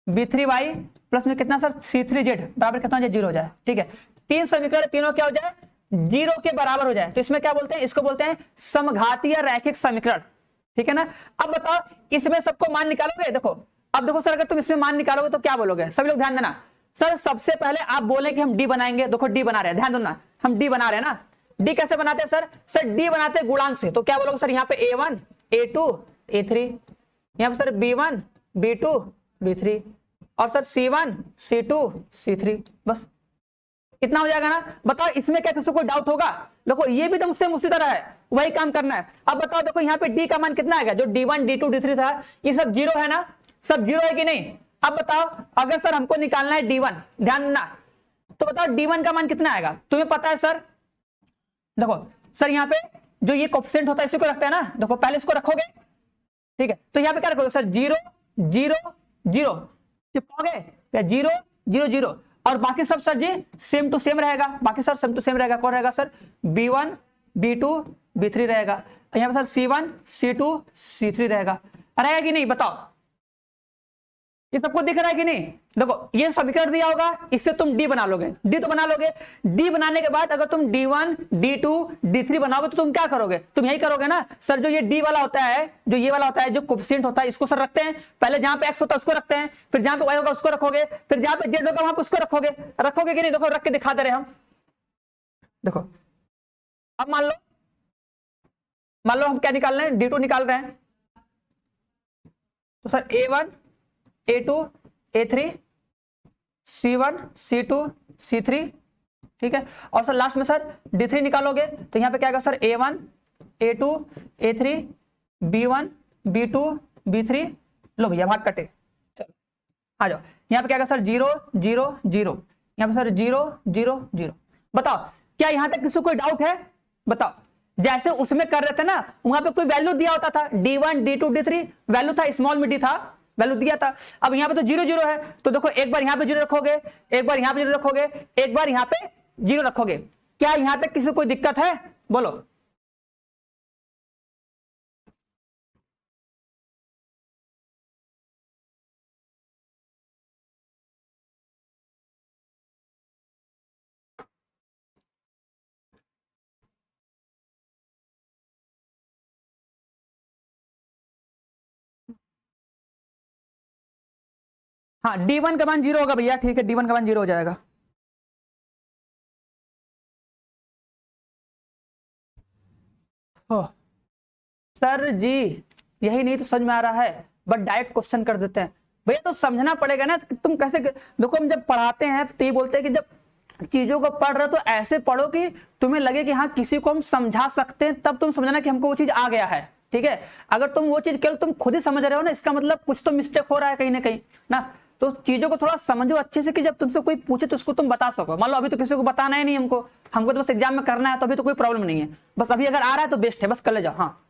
B3y प्लस में कितना सर C3z बराबर कितना हो जाए, जीरो हो जाए, ठीक है। 3 समीकरण तीनों क्या हो जाए, जीरो के बराबर हो जाए, तो इसमें क्या बोलते हैं, इसको बोलते हैं समघातीय रैखिक समीकरण, ठीक है ना। अब बताओ इसमें सबको मान निकालोगे। देखो अब देखो सर, अगर तुम इसमें मान निकालोगे तो क्या बोलोगे, सभी लोग ध्यान देना। सर सबसे पहले आप बोले कि हम डी बनाएंगे, देखो डी बना रहे हैं, ध्यान दो ना, हम डी बना रहे हैं ना। डी कैसे बनाते हैं सर, सर डी बनाते हैं गुणांक से, तो क्या बोलोगे सर, यहाँ पे A1 A2 A3, यहाँ पे सर B1 B2 B3 और सर C1 C2 C3, बस इतना हो जाएगा ना। बताओ इसमें क्या किसी को डाउट होगा, देखो ये भी तो मुझसे उसी तरह है, वही काम करना है। अब बताओ देखो यहाँ पे डी का मान कितना आएगा, जो D1 D2 D3 था ये सब जीरो है ना, सब जीरो है कि नहीं। अब बताओ अगर सर हमको निकालना है D1, ध्यान देना, तो बताओ D1 का मान कितना आएगा, तुम्हें पता है सर। देखो सर यहाँ पे जो ये कोफिशिएंट होता है इसी को रखते हैं ना, देखो पहले इसको रखोगे, ठीक है, तो यहाँ पे क्या रखोगे सर, 0 0 0 चिपकाओगे, 0 0 0 और बाकी सब sir ji same to same रहेगा, बाकी सर सेम टू सेम रहेगा। कौन रहेगा सर, B1 B2 B3 रहेगा, यहाँ पे सर C1 C2 C3 रहेगा कि नहीं, बताओ ये सबको दिख रहा है कि नहीं? देखो ये समीकरण दिया होगा, इससे तुम डी बना लोगे, डी तो बना लोगे। डी बनाने के बाद अगर तुम D1 D2 D3 बनाओगे तो तुम क्या करोगे? तुम यही करोगे ना सर, जो ये डी वाला होता है, जो ये वाला होता है, जो कोफिशिएंट होता है, इसको सर रखते हैं पहले, जहां पे एक्स होता है उसको रखते हैं, फिर जहां पे वाई होगा उसको रखोगे, फिर जहां पे जेड होगा वहां पे उसको रखोगे। रखोगे कि नहीं? देखो रख के दिखा दे रहे हम। देखो अब मान लो हम क्या निकाल रहे हैं? D2 निकाल रहे हैं। तो sir A1 A2 A3 C1 C2 C3, ठीक है। और सर लास्ट में सर D3 निकालोगे तो यहां पे क्या आएगा sir? A1 A2 A3 B1 B2 B3। लो भैया भाग कटे, चलो आ जाओ। यहां पे क्या आएगा सर? 0 0 0, यहां पे सर 0 0 0। बताओ क्या यहां तक किसी को कोई डाउट है? बताओ। जैसे उसमें कर रहे थे ना, वहां पे कोई वैल्यू दिया होता था, D1 D2 D3 वैल्यू था, स्मॉल में डी था, वैल्यू दिया था। अब यहाँ पे तो 0 0 है, तो देखो एक बार यहाँ पे 0 रखोगे, एक बार यहाँ पे 0 रखोगे, एक बार यहाँ पे 0 रखोगे। क्या यहां तक किसी को कोई दिक्कत है? बोलो। हाँ D1 का मान 0 होगा भैया, ठीक है, D1 का मान 0 हो जाएगा। सर जी यही नहीं तो समझ में आ रहा है, बट डायरेक्ट क्वेश्चन कर देते हैं भैया, तो समझना पड़ेगा ना कि तुम कैसे। देखो हम जब पढ़ाते हैं तो ये बोलते हैं कि जब चीजों को पढ़ रहे हो तो ऐसे पढ़ो कि तुम्हें लगे कि हाँ किसी को हम समझा सकते हैं, तब तुम समझना कि हमको वो चीज आ गया है, ठीक है। अगर तुम वो चीज केवल तुम खुद ही समझ रहे हो ना, इसका मतलब कुछ तो मिस्टेक हो रहा है कहीं ना कहीं ना। तो चीजों को थोड़ा समझो अच्छे से कि जब तुमसे कोई पूछे तो उसको तुम बता सको। मान लो अभी तो किसी को बताना है नहीं हमको तो बस एग्जाम में करना है, तो अभी तो कोई प्रॉब्लम नहीं है, बस अभी अगर आ रहा है तो बेस्ट है, बस कर ले जाओ। हाँ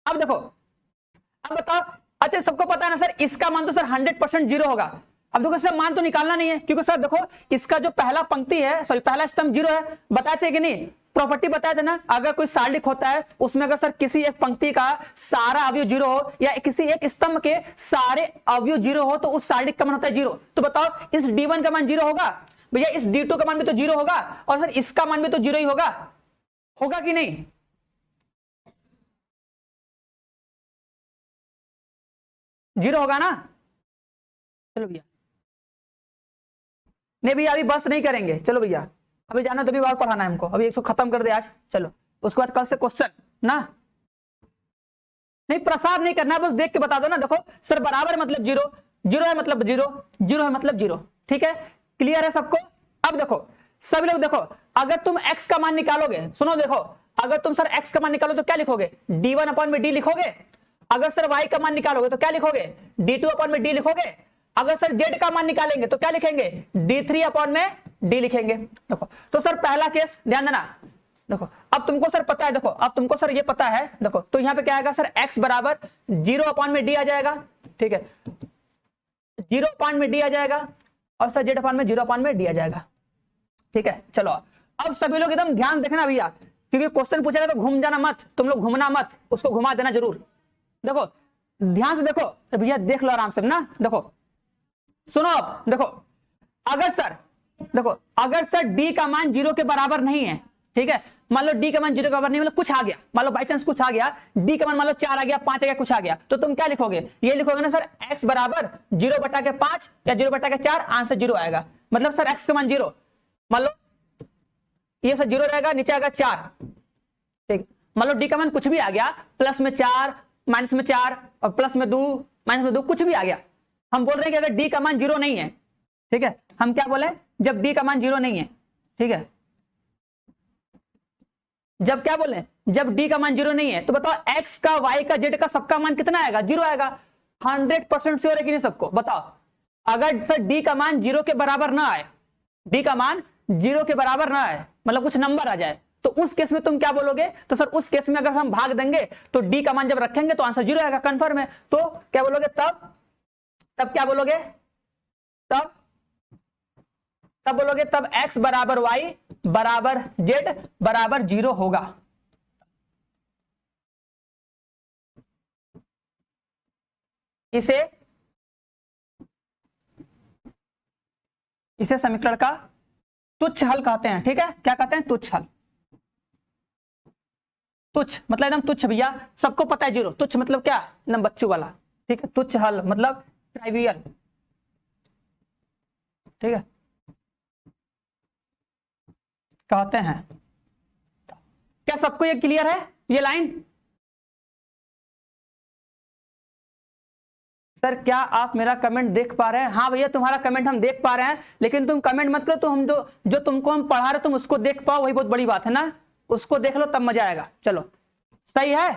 अब देखो, अब बताओ। अच्छा सबको पता है ना सर, इसका मान तो सर 100% 0 होगा। अब देखो सर मान तो निकालना नहीं है, क्योंकि सर देखो इसका जो पहला पंक्ति है, सॉरी पहला स्तंभ 0 है, बताए थे कि नहीं? प्रॉपर्टी बताया था ना, अगर कोई सारलिक होता है उसमें अगर सर किसी एक पंक्ति का सारा अवयव 0 हो या किसी एक स्तंभ के सारे अवयव 0 हो तो उस सारलिक का मान होता है 0। तो बताओ इस D1 का मान 0 होगा भैया, इस D2 का मान भी तो 0 होगा, और सर इसका मान भी तो 0 ही होगा, होगा कि नहीं? जीरो होगा ना? चलो भैया, नहीं भैया अभी बस नहीं करेंगे, चलो भैया अभी जाना तो भी और पढ़ाना है हमको, अभी 100 खत्म कर दे आज, चलो उसके बाद कल से क्वेश्चन ना। नहीं प्रसाद नहीं करना, बस देख के बता दो ना। देखो सर बराबर मतलब 0, 0 है मतलब 0, 0 है मतलब 0, ठीक है, क्लियर है सबको? अब देखो सभी लोग देखो, अगर तुम x का मान निकालोगे, सुनो देखो, अगर तुम सर x का मान निकालो तो क्या लिखोगे? D1 अपॉन में d लिखोगे। अगर सर y का मान निकालोगे तो क्या लिखोगे? D2 अपॉन में d लिखोगे। अगर सर z का मान निकालेंगे तो क्या लिखेंगे? D3 अपॉन में d लिखेंगे। देखो तो सर पहला केस ध्यान देना। देखो अब तुमको सर पता है, देखो अब तुमको सर ये पता है, देखो तो यहां पे क्या आएगा सर? x बराबर 0 अपॉन में d आ जाएगा, ठीक है, 0 अपॉन में d आ जाएगा, और सर z अपॉन में 0 अपॉन में d आ जाएगा, ठीक है। चलो अब सभी लोग एकदम ध्यान देखना भैया, क्योंकि क्वेश्चन पूछेगा तो घूम जाना मत, तुम लोग घूमना मत, उसको घुमा देना जरूर। देखो ध्यान से देखो भैया, देख लो आराम से ना। देखो सुनो, अब देखो अगर सर, देखो अगर सर d का मान 0 के बराबर नहीं है, ठीक है, मान लो d का मान 0 के बराबर नहीं, मतलब कुछ आ गया, मान लो बाई चांस कुछ आ गया, d का मान मान लो 4 आ गया, 5 आ गया, कुछ आ गया, तो तुम क्या लिखोगे? ये लिखोगे ना सर x बराबर 0 बटा के 5 या 0 बटा के 4, आंसर 0 आएगा। मतलब सर x का मान 0, मान लो ये सर 0 रहेगा, नीचे आएगा 4, ठीक। मान लो d का मान कुछ भी आ गया, प्लस में 4 माइनस में 4 और प्लस में 2 माइनस में 2, कुछ भी आ गया। हम बोल रहे हैं कि अगर d का मान 0 नहीं है, ठीक है, हम क्या बोले? जब d का मान 0 नहीं है, ठीक है, जब क्या बोले? जब d का मान 0 नहीं है, तो बताओ x का y का z का सबका मान कितना आएगा? 0 आएगा। 100% श्योर है कि नहीं सबको? बताओ अगर सर d का मान 0 के बराबर ना आए, d का मान 0 के बराबर ना आए, मतलब कुछ नंबर आ जाए, तो उस केस में तुम क्या बोलोगे? तो सर उस केस में अगर हम भाग देंगे तो d का मान जब रखेंगे तो आंसर 0 आएगा, कंफर्म है। तो क्या बोलोगे तब क्या बोलोगे? तब बोलोगे तब x बराबर y बराबर z बराबर 0 होगा। इसे इसे समीकरण का तुच्छ हल कहते हैं। ठीक है, क्या कहते हैं? तुच्छ हल। तुच्छ मतलब एकदम तुच्छ भैया, सबको पता है जीरो। तुच्छ मतलब क्या? एकदम बच्चों वाला। ठीक है, तुच्छ हल मतलब ट्राइवियल। ठीक है, कहते हैं। क्या सबको ये क्लियर है ये लाइन? सर क्या आप मेरा कमेंट देख पा रहे हैं? हाँ भैया, तुम्हारा कमेंट हम देख पा रहे हैं, लेकिन तुम कमेंट मत करो, तो हम जो तुमको हम पढ़ा रहे तुम उसको देख पाओ, वही बहुत बड़ी बात है ना। उसको देख लो तब मजा आएगा। चलो, सही है,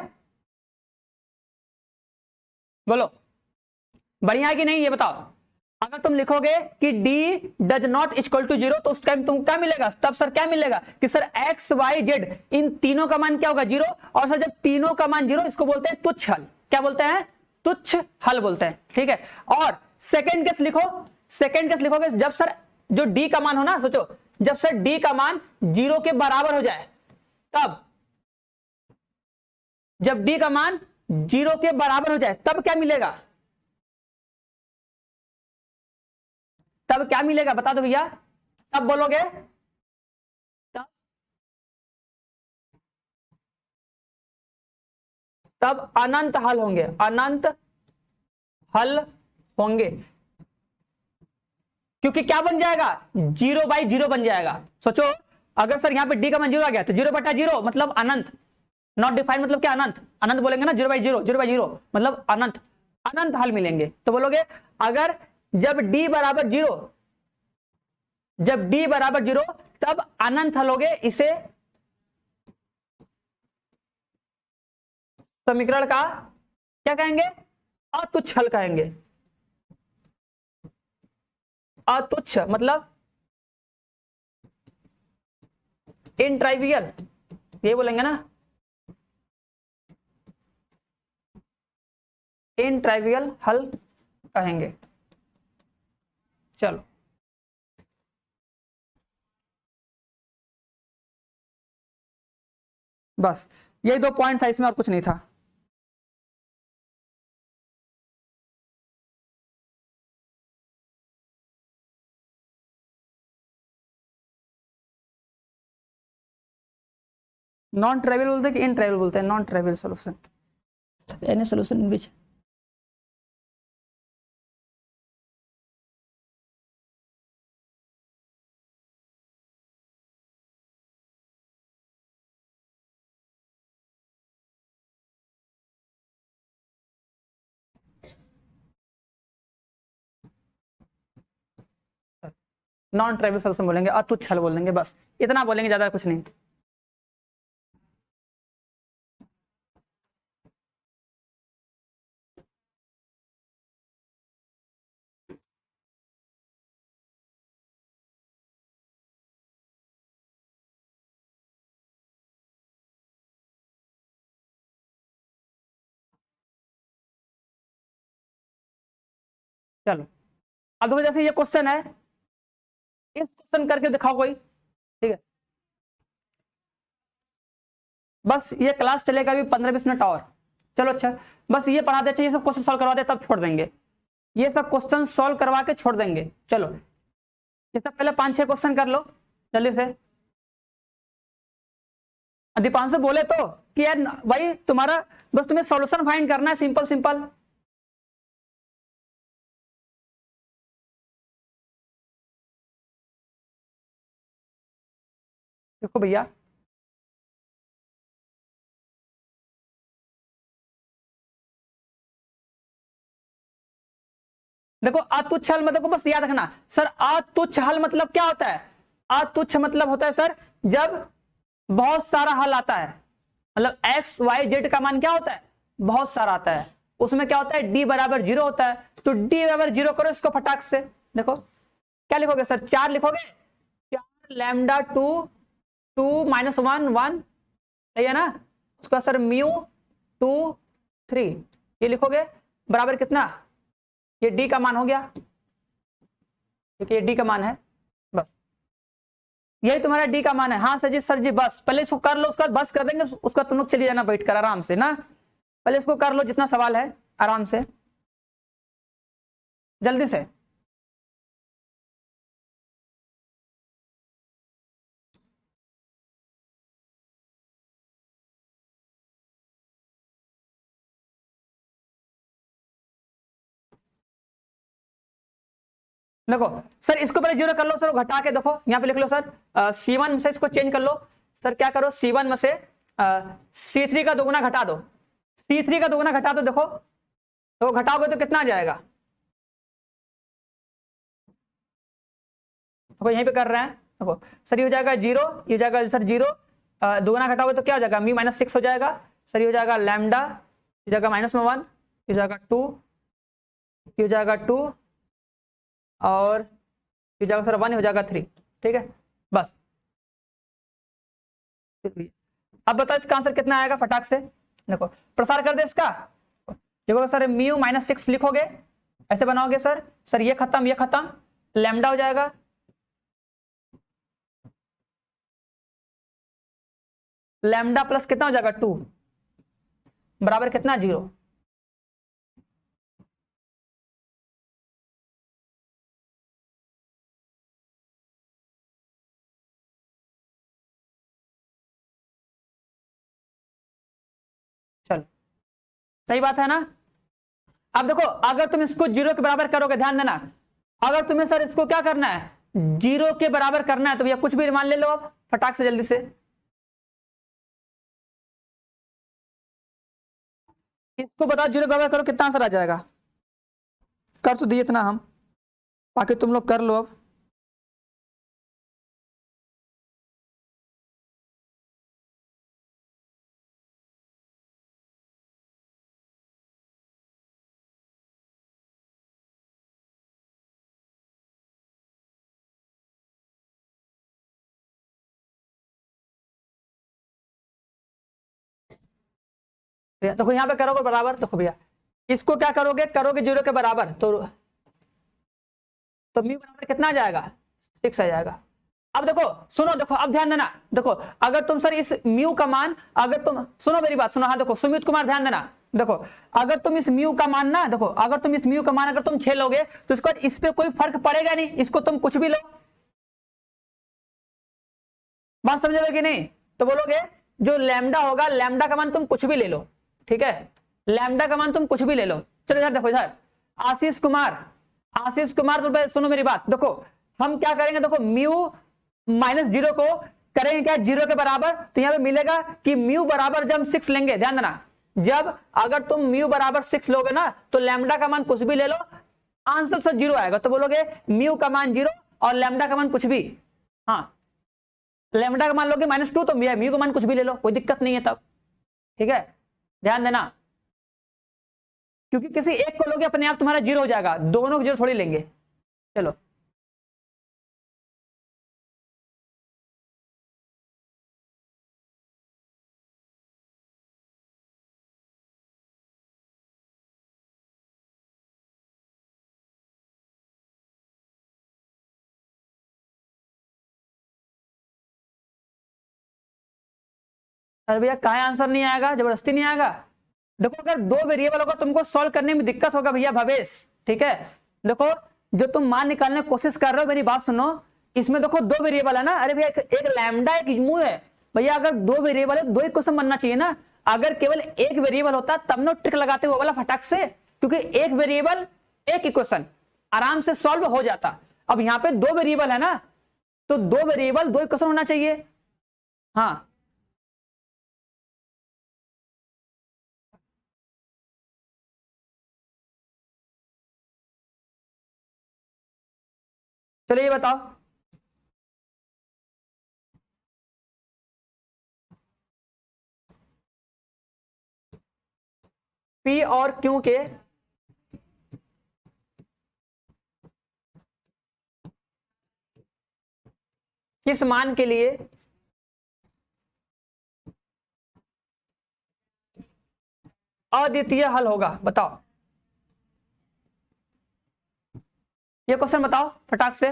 बोलो बढ़िया है कि नहीं ये बताओ। अगर तुम लिखोगे कि d does not equal to zero, तो उस टाइम तुम क्या मिलेगा? तब सर क्या मिलेगा कि सर x y z इन तीनों का मान क्या होगा? जीरो। और सर जब तीनों का मान जीरो, इसको बोलते हैं तुच्छ हल। क्या बोलते हैं? तुच्छ हल बोलते हैं। ठीक है, और सेकेंड केस लिखो। सेकेंड केस लिखोगे जब सर जो d का मान हो ना, सोचो जब सर d का मान जीरो के बराबर हो जाए, तब जब d का मान जीरो के बराबर हो जाए तब क्या मिलेगा? तब क्या मिलेगा बता दो भैया। तब बोलोगे तब अनंत हल होंगे। अनंत हल होंगे, क्योंकि क्या बन जाएगा? जीरो बाई जीरो बन जाएगा। सोचो अगर सर यहां पे डी का मान जीरो आ गया तो जीरो बटा जीरो मतलब अनंत। नॉट डिफाइंड मतलब क्या? अनंत। अनंत बोलेंगे ना, zero by zero, zero by zero मतलब अनंत। अनंत हल मिलेंगे। तो बोलोगे अगर जब डी बराबर जीरो, जब d बराबर जीरो तब अनंत हल होगे। इसे समीकरण का क्या कहेंगे? अतुच्छ हल कहेंगे। अतुच्छ मतलब इनट्राइवियल, ये बोलेंगे ना, इनट्राइवियल हल कहेंगे। चलो, बस यही दो पॉइंट था इसमें, और कुछ नहीं था। नॉन ट्राइवल बोलते हैं कि इन ट्राइवल बोलते हैं? Non trivial solution, any solution in which non trivial solution बोलेंगे, अतुच्छ हल बोलेंगे, बस इतना बोलेंगे, ज्यादा कुछ नहीं। चलो, अब देखो जैसे ये क्वेश्चन है, इस क्वेश्चन करके दिखाओ कोई। ठीक है, बस ये क्लास चलेगा अभी 15-20 मिनट और। चलो अच्छा, बस ये पढ़ा दे, ये सब क्वेश्चन सॉल्व करवा दे तब छोड़ देंगे। ये सब क्वेश्चन सॉल्व करवा के छोड़ देंगे। चलो, ये सब पहले 5-6 क्वेश्चन कर लो जल्दी से। दीपांशु बोले तो कि यार भाई तुम्हारा बस तुम्हें सॉल्यूशन फाइंड करना है, सिंपल सिंपल। देखो भैया, देखो अतुच्छ हल मतलब बस याद रखना सर, अतुच्छ हल मतलब क्या होता है? अतुच्छ मतलब होता है सर जब बहुत सारा हल आता है, मतलब एक्स वाई जेड का मान क्या होता है? बहुत सारा आता है। उसमें क्या होता है? डी बराबर जीरो होता है। तो डी बराबर जीरो करो इसको फटाक से। देखो क्या लिखोगे सर? 4 लिखोगे, 4 लैम्डा 2 2 माइनस 1 1, सही है ना? उसका सर म्यू 2 3, ये लिखोगे बराबर कितना? ये डी का मान हो गया, क्योंकि ये डी का मान है। बस यही तुम्हारा डी का मान है। हाँ सर जी बस पहले इसको कर लो, उसके बाद बस कर देंगे, उसका तुम लोग चली जाना बैठ कर आराम से ना। पहले इसको कर लो जितना सवाल है आराम से, जल्दी से। देखो सर इसको पहले जीरो कर लो सर, घटा के देखो यहाँ पे लिख लो सर, C1 में से इसको चेंज कर लो सर, क्या करो C1 में से C3 का दोगुना घटा दो, C3 का दोगुना घटा दो, देखो तो घटाओगे तो कितना आ जाएगा, देखो यहीं पे कर रहे हैं, देखो सर ये हो जाएगा जीरो, ये हो जाएगा सर जीरो, दोगुना घटाओगे तो क्या हो जाएगा, म्यू माइनस 6 हो जाएगा सर, ये हो जाएगा लैम्डा, ये जाएगा -1, ये जाएगा 2, ये हो जाएगा 2 और ये जाएगा सर 1, हो जाएगा 3, ठीक है बस। अब बताओ इसका आंसर कितना आएगा फटाक से, देखो प्रसार कर दे इसका, देखो सर म्यू -6 लिखोगे, ऐसे बनाओगे सर, सर ये खत्म, लैम्डा हो जाएगा, लैम्डा प्लस कितना हो जाएगा 2 बराबर कितना 0, चलो सही बात है ना। अब देखो अगर तुम इसको 0 के बराबर करोगे, ध्यान देना, अगर तुम्हें सर इसको क्या करना है 0 के बराबर करना है तो भैया कुछ भी मान ले लो अब फटाक से जल्दी से, इसको बताओ 0 के बराबर करो कितना आंसर आ जाएगा, कर तो दिए इतना हम, बाकी तुम लोग कर लो अब। देखो यहाँ पे करोगे बराबर, देखो भैया इसको क्या करोगे 0 के बराबर तो म्यू बराबर कितना आ जाएगा 6 आ जाएगा। अब देखो सुनो, देखो अब ध्यान देना, देखो अगर तुम सर इस म्यू का मान, अगर तुम सुनो मेरी बात सुनो, हाँ देखो सुमित कुमार ध्यान देना, देखो अगर तुम इस म्यू का मान ना, देखो अगर तुम इस म्यू का मान अगर तुम 6 लोगे तो इसके बाद इस पे कोई फर्क पड़ेगा नहीं, इसको तुम कुछ भी लो, बात समझोगे कि नहीं, तो बोलोगे जो लैम्डा होगा लैम्डा का मान तुम कुछ भी ले लो, ठीक है लैम्डा का मान तुम कुछ भी ले लो। चलो इधर देखो, इधर आशीष कुमार तो सुनो मेरी बात, देखो हम क्या करेंगे, देखो म्यू -0 को करेंगे क्या 0 के बराबर, तो यहां पे मिलेगा कि म्यू बराबर जब हम 6 लेंगे, ध्यान देना जब अगर तुम म्यू बराबर 6 लोगे ना तो लैम्डा का मान कुछ भी ले लो, आंसर सर 0 आएगा, तो बोलोगे म्यू का मान 0 और लैम्डा का मान कुछ भी, हाँ लैम्डा का मान लोगे -2 तो म्यू का मान कुछ भी ले लो, कोई दिक्कत नहीं है तब, ठीक है ध्यान देना, क्योंकि किसी एक को लोगे अपने आप तुम्हारा 0 हो जाएगा, दोनों को 0 थोड़ी लेंगे। चलो अरे भैया कहा आंसर नहीं आएगा, जबरदस्ती नहीं आएगा, देखो अगर 2 वेरिएबल होगा तुमको सॉल्व करने में दिक्कत होगा भैया भवेश, ठीक है देखो जो तुम मान निकालने की कोशिश कर रहे हो मेरी बात सुनो, इसमें देखो 2 वेरिएबल है ना, अरे भैया एक लैम्डा एक म्यू है, भैया अगर 2 वेरिएबल है 2 ही क्वेश्चन बनना चाहिए ना, अगर केवल एक वेरिएबल होता तब ना ट्रिक लगाते हुए वाला फटाक से, क्योंकि एक वेरिएबल एक इक्वेशन आराम से सॉल्व हो जाता, अब यहाँ पे 2 वेरिएबल है ना तो 2 वेरिएबल 2 इक्वेशन होना चाहिए, हाँ चलो ये बताओ, पी और क्यू के किस मान के लिए अद्वितीय हल होगा, बताओ ये क्वेश्चन बताओ फटाक से,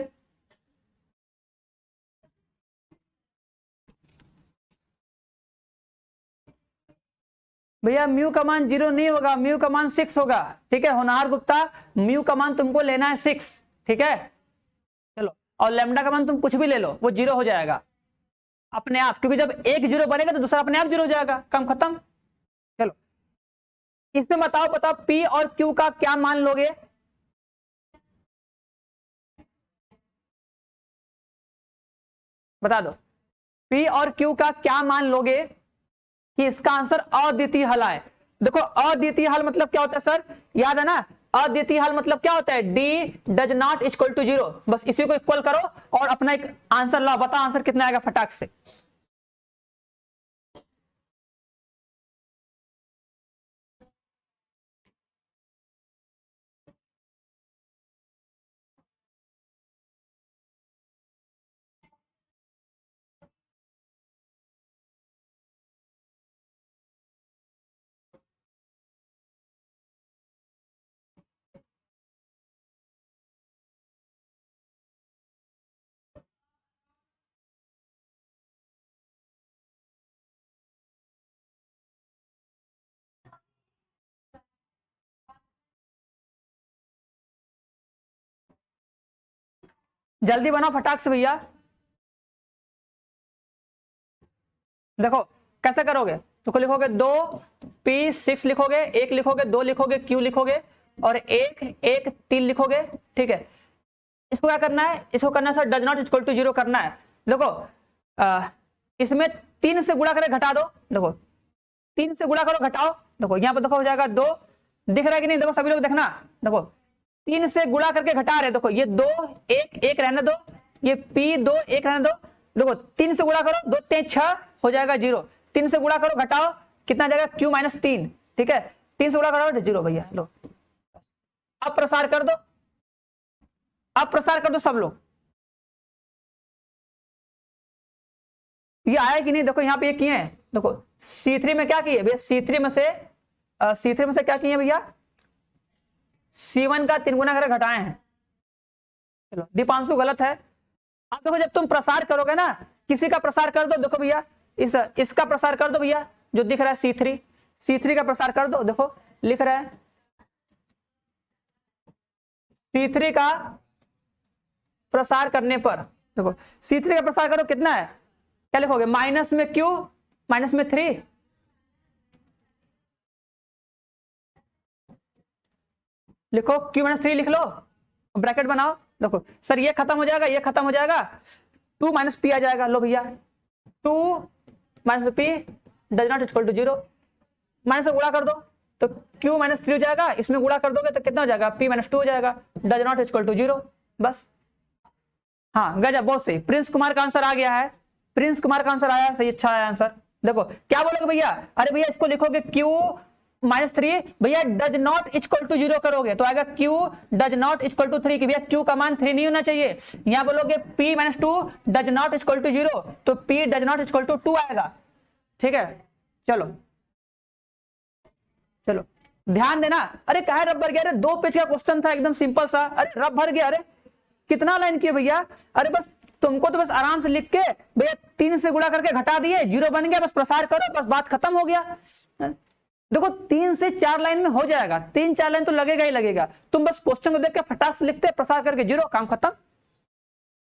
भैया म्यू का मान 0 नहीं होगा, म्यू का मान 6 होगा, ठीक है होनहार गुप्ता, म्यू का मान तुमको लेना है 6, ठीक है चलो, और लैम्डा का मान तुम कुछ भी ले लो वो 0 हो जाएगा अपने आप, क्योंकि जब एक 0 बनेगा तो दूसरा अपने आप 0 हो जाएगा, काम खत्म। चलो इसमें बताओ पी और क्यू का क्या मान लोगे, बता दो। P और Q का क्या मान लोगे कि इसका आंसर अद्वितीय हल आए। देखो अद्वितीय हल मतलब क्या होता है सर, याद है ना, अद्वितीय हल मतलब क्या होता है, D does not equal to 0। बस इसी को इक्वल करो और अपना एक आंसर लाओ, बता आंसर कितना आएगा फटाक से। जल्दी बनाओ फटाक से भैया। देखो कैसे करोगे, तो लिखोगे 2p6 लिखोगे, 1 लिखोगे, 2 लिखोगे, q लिखोगे और 1 1 3 लिखोगे। ठीक है, इसको क्या करना है, इसको करना है sir does not equal to 0 करना है। देखो इसमें 3 से गुणा करके घटा दो। देखो 3 से गुणा करो घटाओ, देखो यहां पर देखो हो जाएगा 2, दिख रहा है कि नहीं, देखो सभी लोग देखना। देखो 3 से गुणा करके घटा रहे, देखो ये 2 1 1 रहने दो, ये p2 1 रहने दो। देखो 3 से गुणा करो, 2 3 6 हो जाएगा 0। 3 से गुणा करो घटाओ, कितना जाएगा q माइनस 3। ठीक है, 3 से गुणा करो 0 भैया। लो अब प्रसार कर दो, अब प्रसार कर दो सब लोग। ये आया कि नहीं, देखो यहाँ पे ये किए हैं, देखो C3 में क्या किए भैया, C3 में से क्या किए भैया, C1 का 3 गुना करके घटाए हैं। चलो दीपांशु गलत है। अब देखो जब तुम प्रसार करोगे ना, किसी का प्रसार कर दो, देखो भैया इसका प्रसार कर दो भैया, जो दिख रहा है C3 का प्रसार कर दो। देखो लिख रहा है C3 का प्रसार करने पर, देखो C3 का प्रसार करो कितना है, क्या लिखोगे, माइनस में Q माइनस में 3, लिखो Q माइनस 3 लिख लो, ब्रैकेट बनाओ। देखो सर ये खत्म हो जाएगा, ये खत्म हो जाएगा, 2 माइनस पी आ जाएगा। लो भैया 2 minus P does not equal to 0, minus से गुणा कर दो तो Q माइनस 3 हो जाएगा, इसमें गुणा कर दोगे तो कितना हो जाएगा, P माइनस 2 हो जाएगा, डज नॉट इक्वल टू 0। बस हाँ गजब, बहुत सही, प्रिंस कुमार का आंसर आ गया है, प्रिंस कुमार का आंसर आया सही, अच्छा है आंसर। देखो क्या बोलोगे भैया, अरे भैया इसको लिखोगे Q माइनस 3 भैया डज नॉट इक्वल टू 0 करोगे तो आएगा Q does not equal to 3 कि भैया Q का मान 3 नहीं होना चाहिए। यहां बोलोगे P minus 2 does not equal to 0 तो P does not equal to 2 आएगा। ठीक है, चलो चलो ध्यान देना। अरे कहे रब भर गया, अरे 2 पेज का क्वेश्चन था एकदम सिंपल सा, अरे रब भर गया, अरे कितना लाइन किए भैया, अरे बस तुमको तो बस आराम से लिख के भैया 3 से गुणा करके घटा दिए, 0 बन गया, बस प्रसार करो, बस बात खत्म हो गया। देखो 3 से 4 लाइन में हो जाएगा, 3-4 लाइन तो लगेगा ही लगेगा, तुम बस क्वेश्चन को देख के फटाक से लिखते प्रसार करके 0, काम खत्म।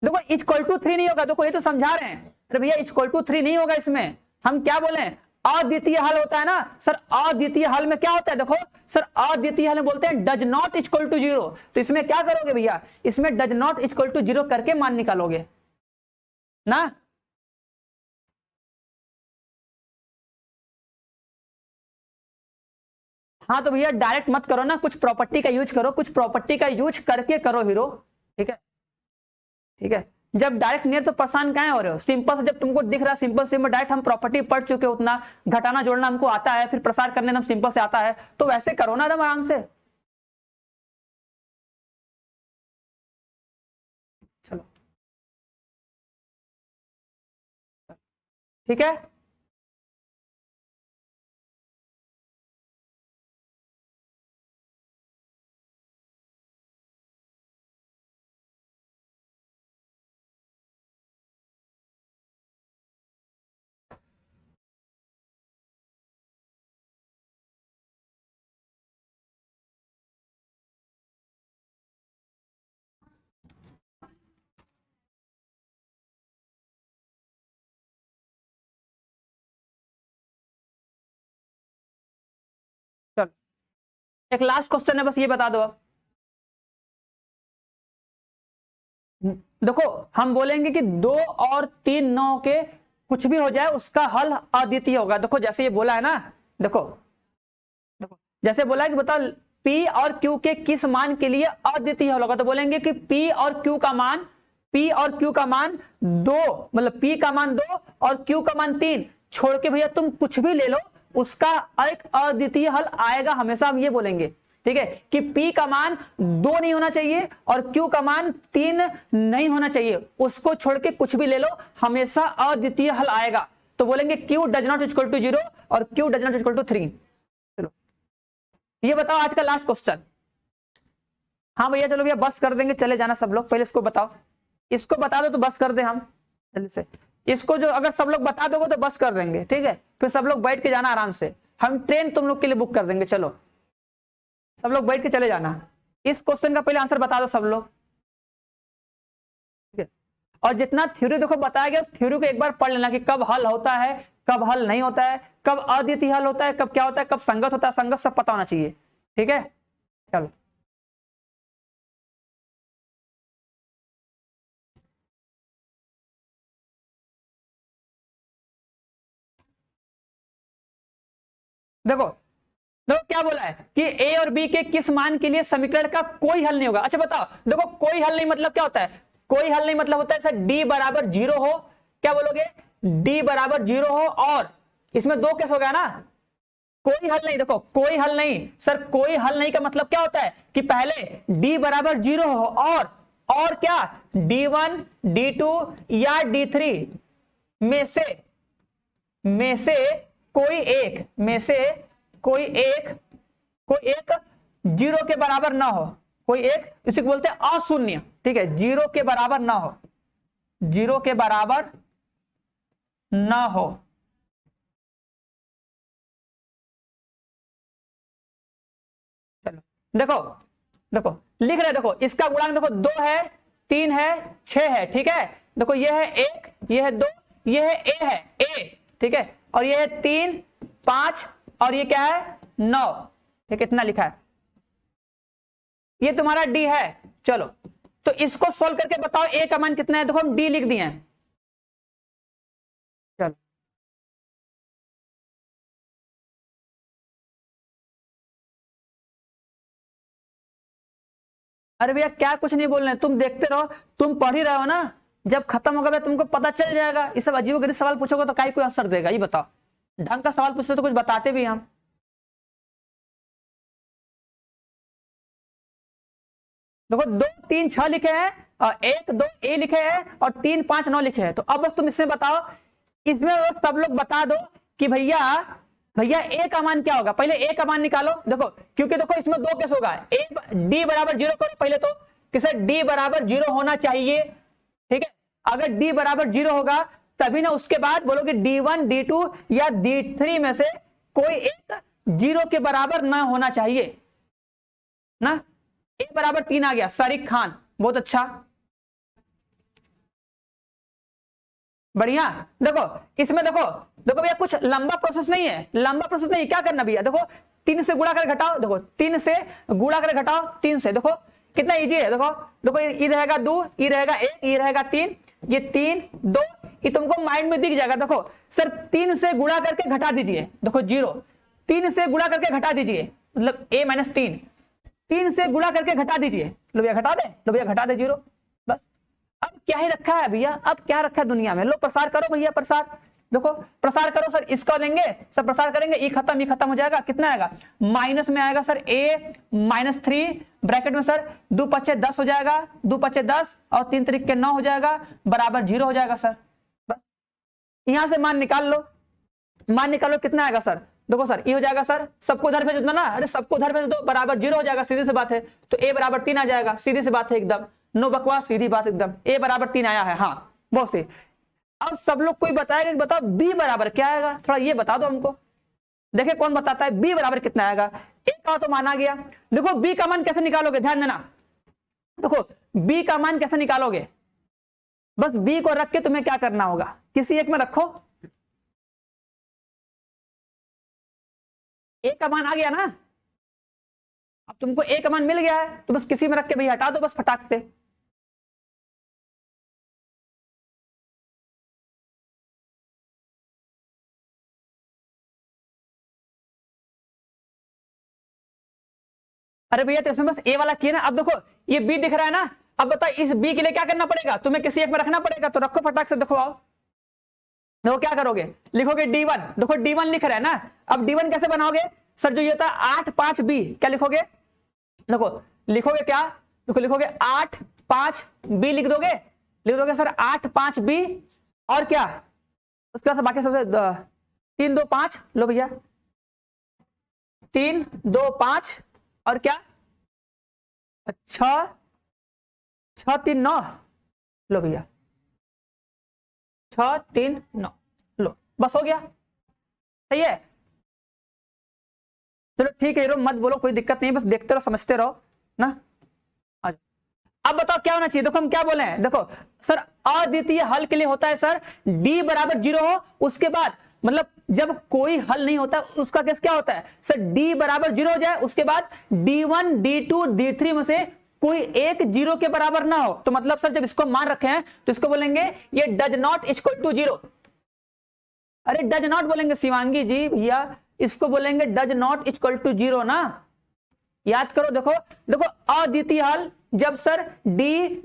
देखो इक्वल टू 3 नहीं होगा, देखो ये तो समझा रहे हैं, अरे भैया इक्वल टू 3 नहीं होगा, इसमें हम क्या बोले, अद्वितीय हल होता है ना सर, अद्वितीय हल में क्या होता है, देखो सर अद्वितीय हल में बोलते हैं डज नॉट इक्वल टू 0, तो इसमें क्या करोगे भैया, इसमें डज नॉट इक्वल टू 0 करके मान निकालोगे ना। हाँ तो भैया डायरेक्ट मत करो ना, कुछ प्रॉपर्टी का यूज करो, कुछ प्रॉपर्टी का यूज करके करो हीरो। ठीक है, ठीक है, जब डायरेक्ट नियर तो परेशान काहे हो रहे हो, सिंपल से जब तुमको दिख रहा है सिंपल से डायरेक्ट, हम प्रॉपर्टी पढ़ चुके हो, उतना घटाना जोड़ना हमको आता है, फिर प्रसार करने एकदम सिंपल से आता है, तो वैसे करो ना एकदम आराम से। चलो ठीक है, चलो एक लास्ट क्वेश्चन है, बस ये बता दो अब। देखो हम बोलेंगे कि 2 और 3 9 के कुछ भी हो जाए उसका हल अद्वितीय होगा। देखो जैसे ये बोला है ना, देखो देखो जैसे बोला है कि बताओ P और Q के किस मान के लिए अद्वितीय हल होगा, तो बोलेंगे कि P और Q का मान 2, मतलब P का मान 2 और Q का मान 3 छोड़ के भैया तुम कुछ भी ले लो उसका एक अद्वितीय हल आएगा हमेशा, हम ये बोलेंगे। ठीक है कि P का मान 2 नहीं होना चाहिए और Q का मान 3 नहीं होना चाहिए, उसको छोड़ के कुछ भी ले लो हमेशा अद्वितीय हल आएगा। तो बोलेंगे Q does not equal to 0 और Q does not equal to 3। चलो ये बताओ आज का लास्ट क्वेश्चन। हाँ भैया चलो भैया बस कर देंगे, चले जाना सब लोग। पहले इसको बताओ, इसको बता दो तो बस कर दे हम जल्दी से। इसको जो अगर सब लोग बता दोगे तो बस कर देंगे, ठीक है, फिर सब लोग बैठ के जाना आराम से। हम ट्रेन तुम लोग के लिए बुक कर देंगे, चलो सब लोग बैठ के चले जाना। इस क्वेश्चन का पहले आंसर बता दो सब लोग, ठीक है। और जितना थ्योरी देखो बताया गया उस थ्योरी को एक बार पढ़ लेना कि कब हल होता है, कब हल नहीं होता है, कब अद्वितीय हल होता है, कब क्या होता है, कब संगत होता है, संगत सब पता होना चाहिए, ठीक है। चलो देखो देखो क्या बोला है कि ए और बी के किस मान के लिए समीकरण का कोई हल नहीं होगा। अच्छा बताओ, देखो कोई हल नहीं मतलब क्या होता है, कोई हल नहीं मतलब होता है सर डी बराबर 0 हो, क्या बोलोगे, डी बराबर 0 हो, और इसमें 2 केस हो गया ना, कोई हल नहीं। देखो कोई हल नहीं सर, कोई हल नहीं का मतलब क्या होता है कि पहले डी बराबर 0 हो और क्या D1 D2 या D3 में से कोई एक कोई एक 0 के बराबर ना हो, कोई एक इसी को बोलते हैं अशून्य, ठीक है, 0 के बराबर ना हो, 0 के बराबर ना हो। चलो देखो देखो लिख रहे, देखो इसका गुणांक देखो 2 है, 3 है, 6 है, ठीक है। देखो ये है 1, ये है 2, ये है ए, ठीक है, और ये है 3 5 और ये क्या है 9, ठीक, इतना लिखा है, ये तुम्हारा डी है। चलो तो इसको सोल्व करके बताओ ए का मान कितना है। देखो हम डी लिख दिए हैं, चलो अरे भैया क्या कुछ नहीं बोल रहे, तुम देखते रहो, तुम पढ़ ही रहे हो ना, जब खत्म होगा भैया तुमको पता चल जाएगा। ये सब अजीबोगरीब सवाल पूछोगे तो काहे कोई आंसर देगा, ये बताओ, ढंग का सवाल पूछते तो कुछ बताते भी हम। देखो 2 3 6 लिखे हैं और 1 2 ए लिखे हैं और 3 5 9 लिखे हैं, तो अब बस तुम इसमें बताओ, इसमें सब लोग बता दो कि भैया भैया ए का मान क्या होगा। पहले ए का मान निकालो, देखो क्योंकि देखो इसमें 2 केस होगा, ए डी बराबर 0 करो पहले तो, किसे डी बराबर 0 होना चाहिए, ठीक है। अगर डी बराबर 0 होगा तभी ना उसके बाद बोलोगे D1 D2 या D3 में से कोई एक 0 के बराबर ना होना चाहिए ना। ए बराबर 3 आ गया, सारिक खान, बहुत अच्छा, बढ़िया। देखो इसमें देखो देखो भैया कुछ लंबा प्रोसेस नहीं है, लंबा प्रोसेस नहीं, क्या करना भैया, देखो 3 से गुणा कर घटाओ, देखो 3 से गुणा कर घटाओ 3 से, देखो कितना इजी है। देखो देखो ये रहेगा 2, ये रहेगा 1, ये रहेगा 3, ये 3 2, ये तुमको माइंड में दिख जाएगा। देखो सर 3 से गुणा करके घटा दीजिए, देखो 0, 3 से गुणा करके घटा दीजिए मतलब a माइनस 3 से गुणा करके घटा दीजिए, लो भैया घटा दे, लो भैया घटा दे 0, बस। अब क्या ही रखा है भैया, अब क्या रखा है दुनिया में, लो प्रसार करो भैया, प्रसार देखो प्रसार करो सर, इसका लेंगे सर, प्रसार करेंगे, ये खत्म हो जाएगा, कितना आएगा माइनस में आएगा सर a माइनस 3 ब्रैकेट में सर 2 5 10 हो जाएगा, 2 5 10 और 3 3 के 9 हो जाएगा, बराबर 0 हो जाएगा सर। बस यहां से मान निकाल लो, मान निकालो कितना आएगा सर, देखो सर ये हो जाएगा सर, सबको उधर भेज दो ना, अरे सबको उधर भेज दो, बराबर 0 हो जाएगा, सीधी सी बात है। तो a बराबर 3 आ जाएगा, सीधी सी बात है एकदम, नो बकवास, सीधी बात एकदम, a बराबर 3 आया है, हाँ बहुत सही। अब सब लोग कोई बताएगा कि बताओ b बराबर क्या आएगा, थोड़ा ये बता दो हमको, देखे कौन बताता है b बराबर कितना आएगा। a का तो माना गया, देखो b का मान कैसे निकालोगे, ध्यान देना, देखो b का मान कैसे निकालोगे, बस b को रख के तुम्हें क्या करना होगा, किसी एक में रखो, a का मान आ गया ना, अब तुमको a का मान मिल गया है तो बस किसी में रख के भैया हटा दो बस फटाक से, अरे भैया तो इसमें बस ए वाला किया ना। अब देखो ये बी दिख रहा है ना, अब बताओ इस बी के लिए क्या करना पड़ेगा, तुम्हें किसी एक में रखना पड़ेगा, तो रखो फटाक से। देखो आओ, देखो क्या करोगे, लिखोगे D1, देखो D1 लिख रहा है ना। अब D1 कैसे बनाओगे सर, जो ये होता है 8 5 बी, क्या लिखोगे, देखो लिखोगे क्या, देखो लिखोगे 8 5 बी, लिख दोगे सर 8 5 बी, और क्या उसके बाद बाकी सबसे 3 2 5, लो भैया 3 2 5, और क्या 6 6 3 9, लो भैया 6 3 9, लो बस हो गया, सही है। चलो ठीक है हीरो, मत बोलो कोई दिक्कत नहीं, बस देखते रहो समझते रहो ना। अब बताओ क्या होना चाहिए, देखो हम क्या बोले हैं, देखो सर अद्वितीय हल के लिए होता है सर d बराबर 0 हो, उसके बाद मतलब जब कोई हल नहीं होता उसका केस क्या होता है सर, d बराबर 0 हो जाए, उसके बाद d1 d2 d3 में से कोई एक 0 के बराबर ना हो, तो मतलब सर जब इसको मान रखे हैं तो इसको बोलेंगे ये डज नॉट इक्वल टू 0। अरे डज नॉट बोलेंगे शिवांगी जी भैया, इसको बोलेंगे डज नॉट इक्वल टू 0 ना, याद करो। देखो देखो अद्वितीय हल जब sir d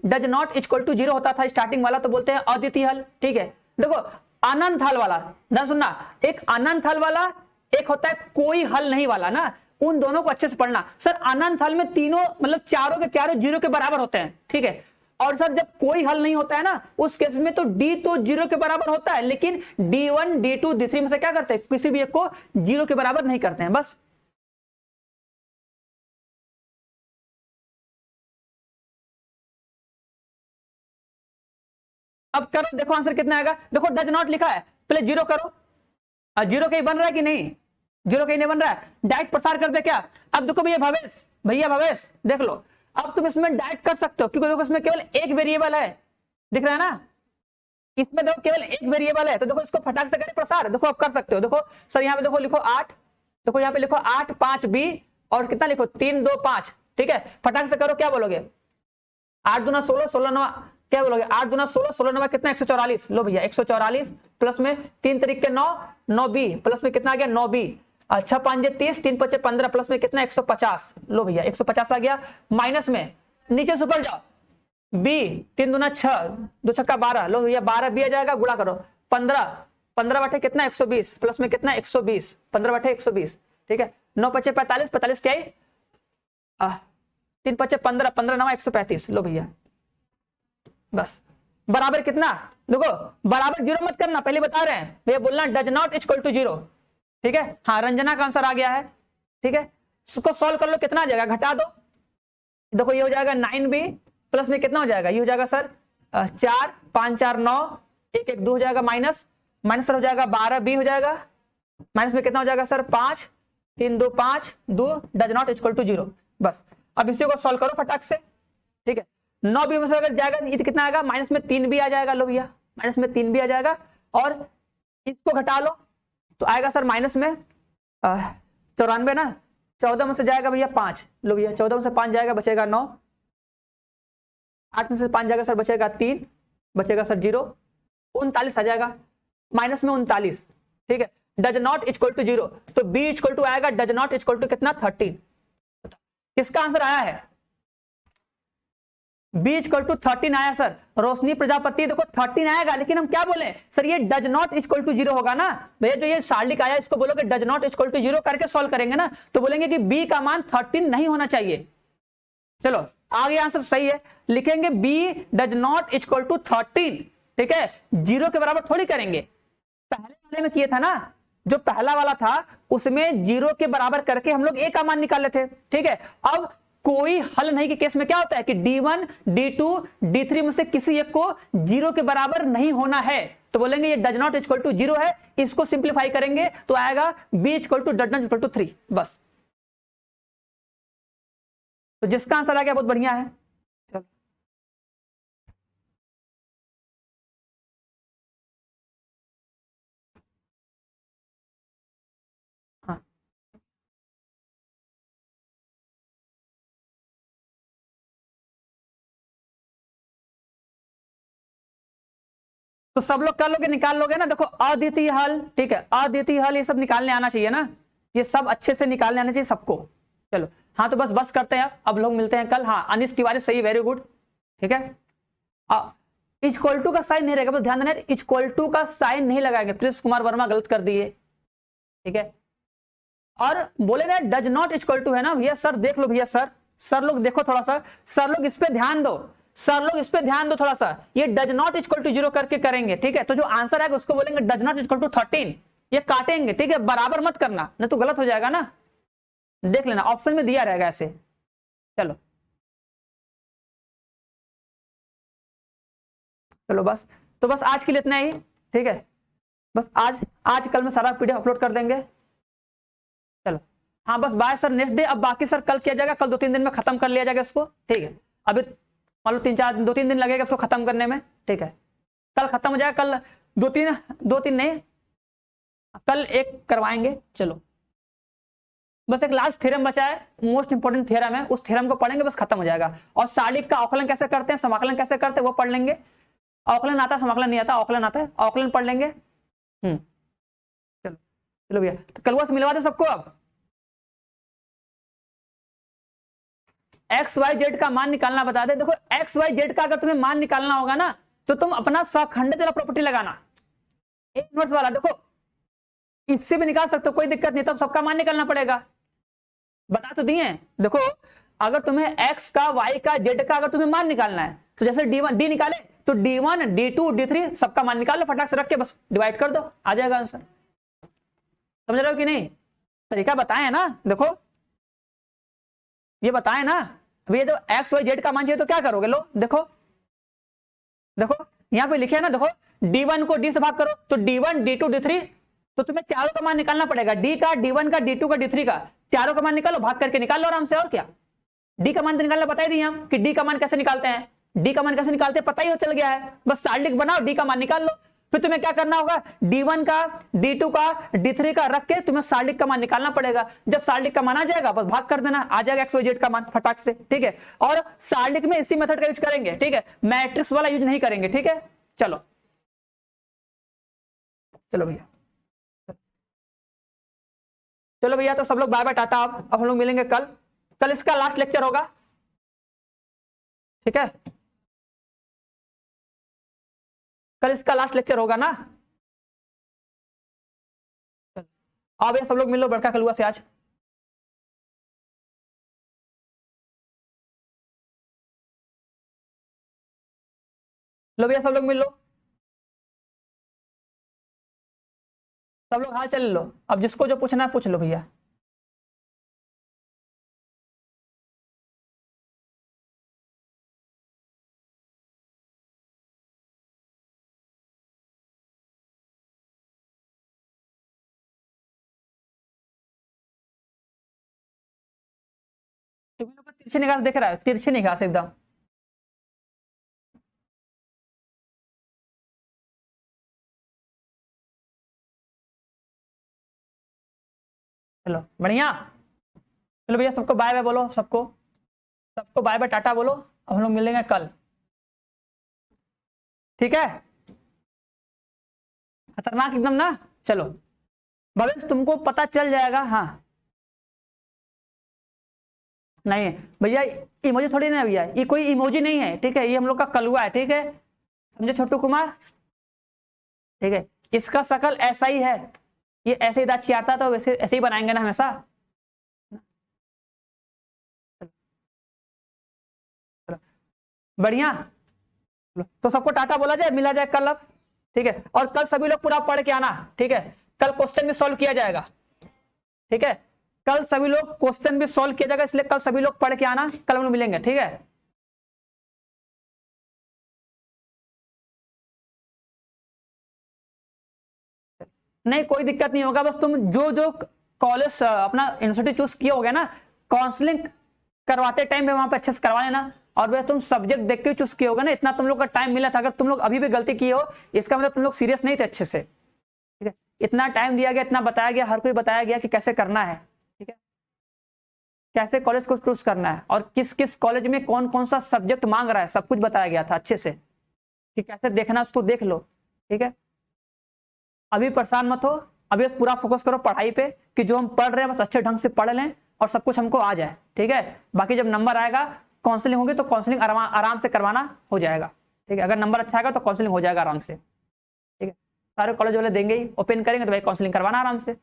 does not equal to 0 होता था स्टार्टिंग वाला, तो बोलते हैं अद्वितीय हल, ठीक है। देखो अनंत हल वाला, ध्यान सुनना, एक अनंत हल वाला, एक होता है कोई हल नहीं वाला ना, उन दोनों को अच्छे से पढ़ना। सर अनंत हल में तीनों मतलब चारों के चारों 0 के बराबर होते हैं, ठीक है। और सर जब कोई हल नहीं होता है ना उस केस में तो d तो 0 के बराबर होता है, लेकिन d1 d2 d3 में से क्या करते हैं, किसी भी एक को 0 के बराबर नहीं करते हैं, बस। अब करो, देखो आंसर कितना आएगा, देखो डज नॉट लिखा है, पहले 0 करो, 0 कहीं बन रहा है कि नहीं, 0 कहीं नहीं बन रहा है, डायरेक्ट प्रसार कर दे क्या। अब देखो भैया भवेश देख लो, अब तुम इसमें डायरेक्ट कर सकते हो, क्योंकि देखो इसमें केवल एक वेरिएबल है, दिख रहा है ना, इसमें देखो केवल एक वेरिएबल है, तो देखो इसको फटाक से करें प्रसार, देखो आप कर सकते हो। देखो सर यहाँ पे देखो लिखो 8, देखो यहाँ पे लिखो 8 5 बी, और कितना लिखो 3 2 5, ठीक है। फटाक से करो, क्या बोलोगे 8 दूना 16 16 9, क्या बोलोगे 8 दूना 16 16 9 कितना 144, लो भैया 144 प्लस में 3 तरीके 9 9 बी, प्लस में कितना आ गया 9 बी, 6 5 30 3 5 15, प्लस में कितना 150, लो भैया 150 आ गया, माइनस में नीचे से ऊपर जाओ, बी 3 दूना 6 2 छक्का 12, लो भैया 12 बी आ जाएगा, गुणा करो 15 15 बटे कितना 120, प्लस में कितना 120, 15 बटे 120, ठीक है। 9 5 45 45 क्या है 3 5 15 15 9 135, लो भैया बस बराबर कितना, देखो बराबर 0 मत करना, पहले बता रहे हैं भैया, बोलना डज नॉट इक्वल टू 0, ठीक है। हाँ रंजना का आंसर आ गया है, ठीक है। इसको सॉल्व कर लो, कितना आ जाएगा, घटा दो, देखो ये हो जाएगा 9b, प्लस में कितना हो जाएगा, ये हो जाएगा सर 4 5 4 9 1 1 2 हो जाएगा, माइनस माइनस सर हो जाएगा 12b हो जाएगा, माइनस में कितना हो जाएगा sir 5 3 2 5 2 does not equal to 0, बस। अब इसी को सॉल्व करो फटाक से, ठीक है। 9b में से अगर जाएगा ये तो कितना आएगा, माइनस में 3b आ जाएगा, लो भैया माइनस में 3b आ जाएगा, और इसको घटा लो तो आएगा सर माइनस में 94 ना, 14 में से जाएगा भैया 5, लो भैया 14 में से 5 जाएगा बचेगा 9, 8 में से 5 जाएगा सर बचेगा 3, बचेगा सर 0, 39 आ जाएगा, माइनस में 39, ठीक है। डज नॉट इक्वल टू 0, तो b इक्वल टू आएगा डज नॉट इक्वल टू कितना 13, किसका आंसर आया है, b इक्वल टू 13 आया सर। रोशनी प्रजापति देखो 13 आएगा, लेकिन हम क्या बोले सर, ये डज नॉट इक्वल टू 0 होगा ना भैया, जो ये सार्लिक आया इसको बोलोगे डज नॉट इक्वल टू 0 करके सॉल्व करेंगे ना, तो बोलेंगे कि b का मान 13 नहीं होना चाहिए। चलो आगे आंसर सही है, लिखेंगे b does not equal to 13, ठीक है, 0 के बराबर थोड़ी करेंगे, पहले वाले में किया था ना, जो पहला वाला था उसमें 0 के बराबर करके हम लोग a का मान निकाले थे, ठीक है। अब कोई हल नहीं के केस में क्या होता है कि d1 d2 d3 में से किसी एक को 0 के बराबर नहीं होना है, तो बोलेंगे ये डज नॉट इक्वल टू 0 है, इसको सिंप्लीफाई करेंगे तो आएगा b equal to does not equal to 3, बस। तो जिसका आंसर आ गया बहुत बढ़िया है। चलो हाँ तो सब लोग कर लोगे, निकाल लोगे ना, देखो अद्वितीय हल, ठीक है, अद्वितीय हल ये सब निकालने आना चाहिए ना, ये सब अच्छे से निकालने आना चाहिए सबको। चलो हाँ तो बस करते हैं, अब लोग मिलते हैं कल। हाँ अनिश तिवारी सही, वेरी गुड, ठीक है। इक्वल टू का साइन नहीं रहेगा, बस ध्यान देना, इक्वल टू का साइन नहीं लगाएंगे। प्रिंस कुमार वर्मा गलत कर दिए, ठीक है। और बोले ना डज नॉट इक्वल टू है ना भैया, सर देख लो भैया, सर लोग देखो थोड़ा सा, सर लोग इस पे ध्यान दो, सर लोग इस पे ध्यान दो थोड़ा सा। ये डज नॉट इक्वल टू 0 करके करेंगे, ठीक है। तो जो आंसर आएगा उसको बोलेंगे डज नॉट इक्वल टू 13, ये काटेंगे, ठीक है। बराबर मत करना, नहीं तो गलत हो जाएगा ना, देख लेना ऑप्शन में दिया रहेगा ऐसे। चलो चलो बस, तो बस आज के लिए इतना ही, ठीक है। बस आज कल में सारा पीडीएफ अपलोड कर देंगे। चलो हाँ बस बाय सर, नेक्स्ट डे। अब बाकी सर कल किया जाएगा, कल 2-3 दिन में खत्म कर लिया जाएगा इसको, ठीक है। अभी मान लो 2-3 दिन लगेगा इसको खत्म करने में, ठीक है। कल खत्म हो जाएगा, कल 2-3 नहीं, कल एक करवाएंगे। चलो बस एक लास्ट थ्योरम बचा है, मोस्ट इंपोर्टेंट थ्योरम है, उस थ्योरम को पढ़ेंगे, बस खत्म हो जाएगा। और सालिक का अवकलन कैसे करते हैं, समाकलन कैसे करते हैं वो पढ़ लेंगे। अवकलन आता है, समाकलन नहीं आता, अवकलन आता है, अवकलन पढ़ लेंगे। चलो चलो भैया, तो कल वो मिलवा दे सबको। अब एक्स वाई जेड का मान निकालना बता दे। देखो एक्स वाई जेड का अगर तुम्हें मान निकालना होगा ना, तो तुम अपना सखंडित वाला प्रॉपर्टी लगाना, एक इनवर्स वाला। देखो इससे भी निकाल सकते हो, कोई दिक्कत नहीं, तब सबका मान निकालना पड़ेगा, बता तो दिए। देखो अगर तुम्हें एक्स का, वाई का, जेड का अगर तुम्हें मान निकालना है, तो जैसे डी निकाले, तो D1 D2 D3 सबका मान निकाल लो, फटाक से रख के बस डिवाइड कर दो, आ जाएगा आंसर। समझ रहे हो कि नहीं, तरीका बताए ना। देखो ये बताए ना, अभी ये तो एक्स वाई जेड का मान चाहिए तो क्या करोगे, लो देखो यहां पे लिखे है ना, देखो D1 को D से भाग करो, तो D1 D2 D3, तो तुम्हें चारों का मान निकालना पड़ेगा, D का, D1 का, D2 का, D3 का, चारों का मान निकालो, भाग करके निकाल लो आराम से। और क्या, D का मान तो निकालना बता ही दिए हम कि D का मान कैसे निकालते हैं, D का मान कैसे निकालते हैं पता ही हो चल गया है, बस साल्डिक बनाओ, D का मान निकाल लो। फिर तुम्हें क्या करना होगा, D1 का, D2 का, D3 का रख के तुम्हें साल्डिक का मान निकालना पड़ेगा। जब साल्डिक का मान आ जाएगा बस भाग कर देना, आ जाएगा एक्स वाई जेड का मान फटाक से, ठीक है। और साल्डिक में इसी मेथड का यूज करेंगे, ठीक है, मैट्रिक्स वाला यूज नहीं करेंगे, ठीक है। चलो चलो भैया, चलो भैया, तो सब लोग बाय बाय टाटा। अब हम लोग मिलेंगे कल इसका लास्ट लेक्चर होगा, ठीक है। कल इसका लास्ट लेक्चर होगा ना, अब ये सब लोग मिल लो बड़का कलुआ से आज। लो भैया सब लोग मिल लो, सब लोग हाल चल लो, अब जिसको जो पूछना है पूछ लो भैया। तुम्हें लोग तिरछी निगाह से देख रहा है, तिरछी निगाह से एकदम। चलो बढ़िया, चलो भैया सबको बाय बाय बोलो, सबको बाय बाय टाटा बोलो। अब हम लोग मिलेंगे कल, ठीक है। खतरनाक एकदम ना। चलो भवेश तुमको पता चल जाएगा। हाँ नहीं भैया, इमोजी थोड़ी ना है भैया, ये कोई इमोजी नहीं है, ठीक है, ये हम लोग का कलुआ है, ठीक है, समझे छोटू कुमार, ठीक है। इसका शकल ऐसा ही है, ये ऐसे ही दांत चियारता तो वैसे ऐसे ही बनाएंगे ना हमेशा। बढ़िया, तो सबको टाटा बोला जाए, मिला जाए कल अब, ठीक है। और कल सभी लोग पूरा पढ़ के आना, ठीक है, कल क्वेश्चन भी सॉल्व किया जाएगा, ठीक है। कल सभी लोग क्वेश्चन भी सॉल्व किया जाएगा, इसलिए कल सभी लोग पढ़ के आना, कल हम लोग मिलेंगे, ठीक है। नहीं कोई दिक्कत नहीं होगा, बस तुम जो कॉलेज अपना यूनिवर्सिटी चूज किए होगे ना, काउंसलिंग करवाते टाइम पे वहां पे अच्छे से करवा लेना। और वह तुम सब्जेक्ट देख के चूज किए होगे ना, इतना तुम लोग का टाइम मिला था, अगर तुम लोग अभी भी गलती किए हो इसका मतलब तुम लोग सीरियस नहीं थे अच्छे से, ठीक है। इतना टाइम दिया गया, इतना बताया गया, हर कोई बताया गया कि कैसे करना है, ठीक है, कैसे कॉलेज को चूज करना है, और किस किस कॉलेज में कौन कौन सा सब्जेक्ट मांग रहा है, सब कुछ बताया गया था अच्छे से, कि कैसे देखना उसको देख लो, ठीक है। अभी परेशान मत हो, अभी पूरा फोकस करो पढ़ाई पे, कि जो हम पढ़ रहे हैं बस अच्छे ढंग से पढ़ लें, और सब कुछ हमको आ जाए, ठीक है। बाकी जब नंबर आएगा, काउंसलिंग होगी, तो काउंसलिंग आराम से करवाना हो जाएगा, ठीक है। अगर नंबर अच्छा आएगा तो काउंसलिंग हो जाएगा आराम से, ठीक है। सारे कॉलेज वाले देंगे ही, ओपन करेंगे तो भाई काउंसलिंग करवाना आराम से।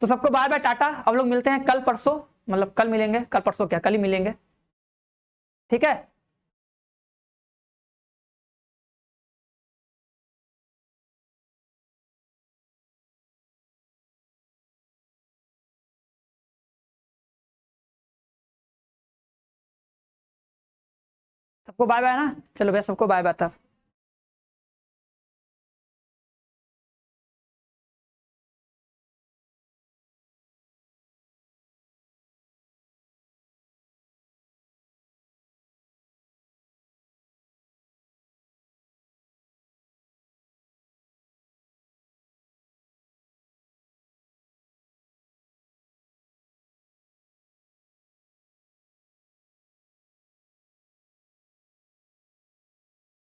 तो सबको बाय बाय, टाटा। अब लोग मिलते हैं कल परसों, मतलब कल मिलेंगे, कल परसों क्या, कल ही मिलेंगे, ठीक है। सबको बाय बाय ना, चलो भैया सबको बाय बाय तब।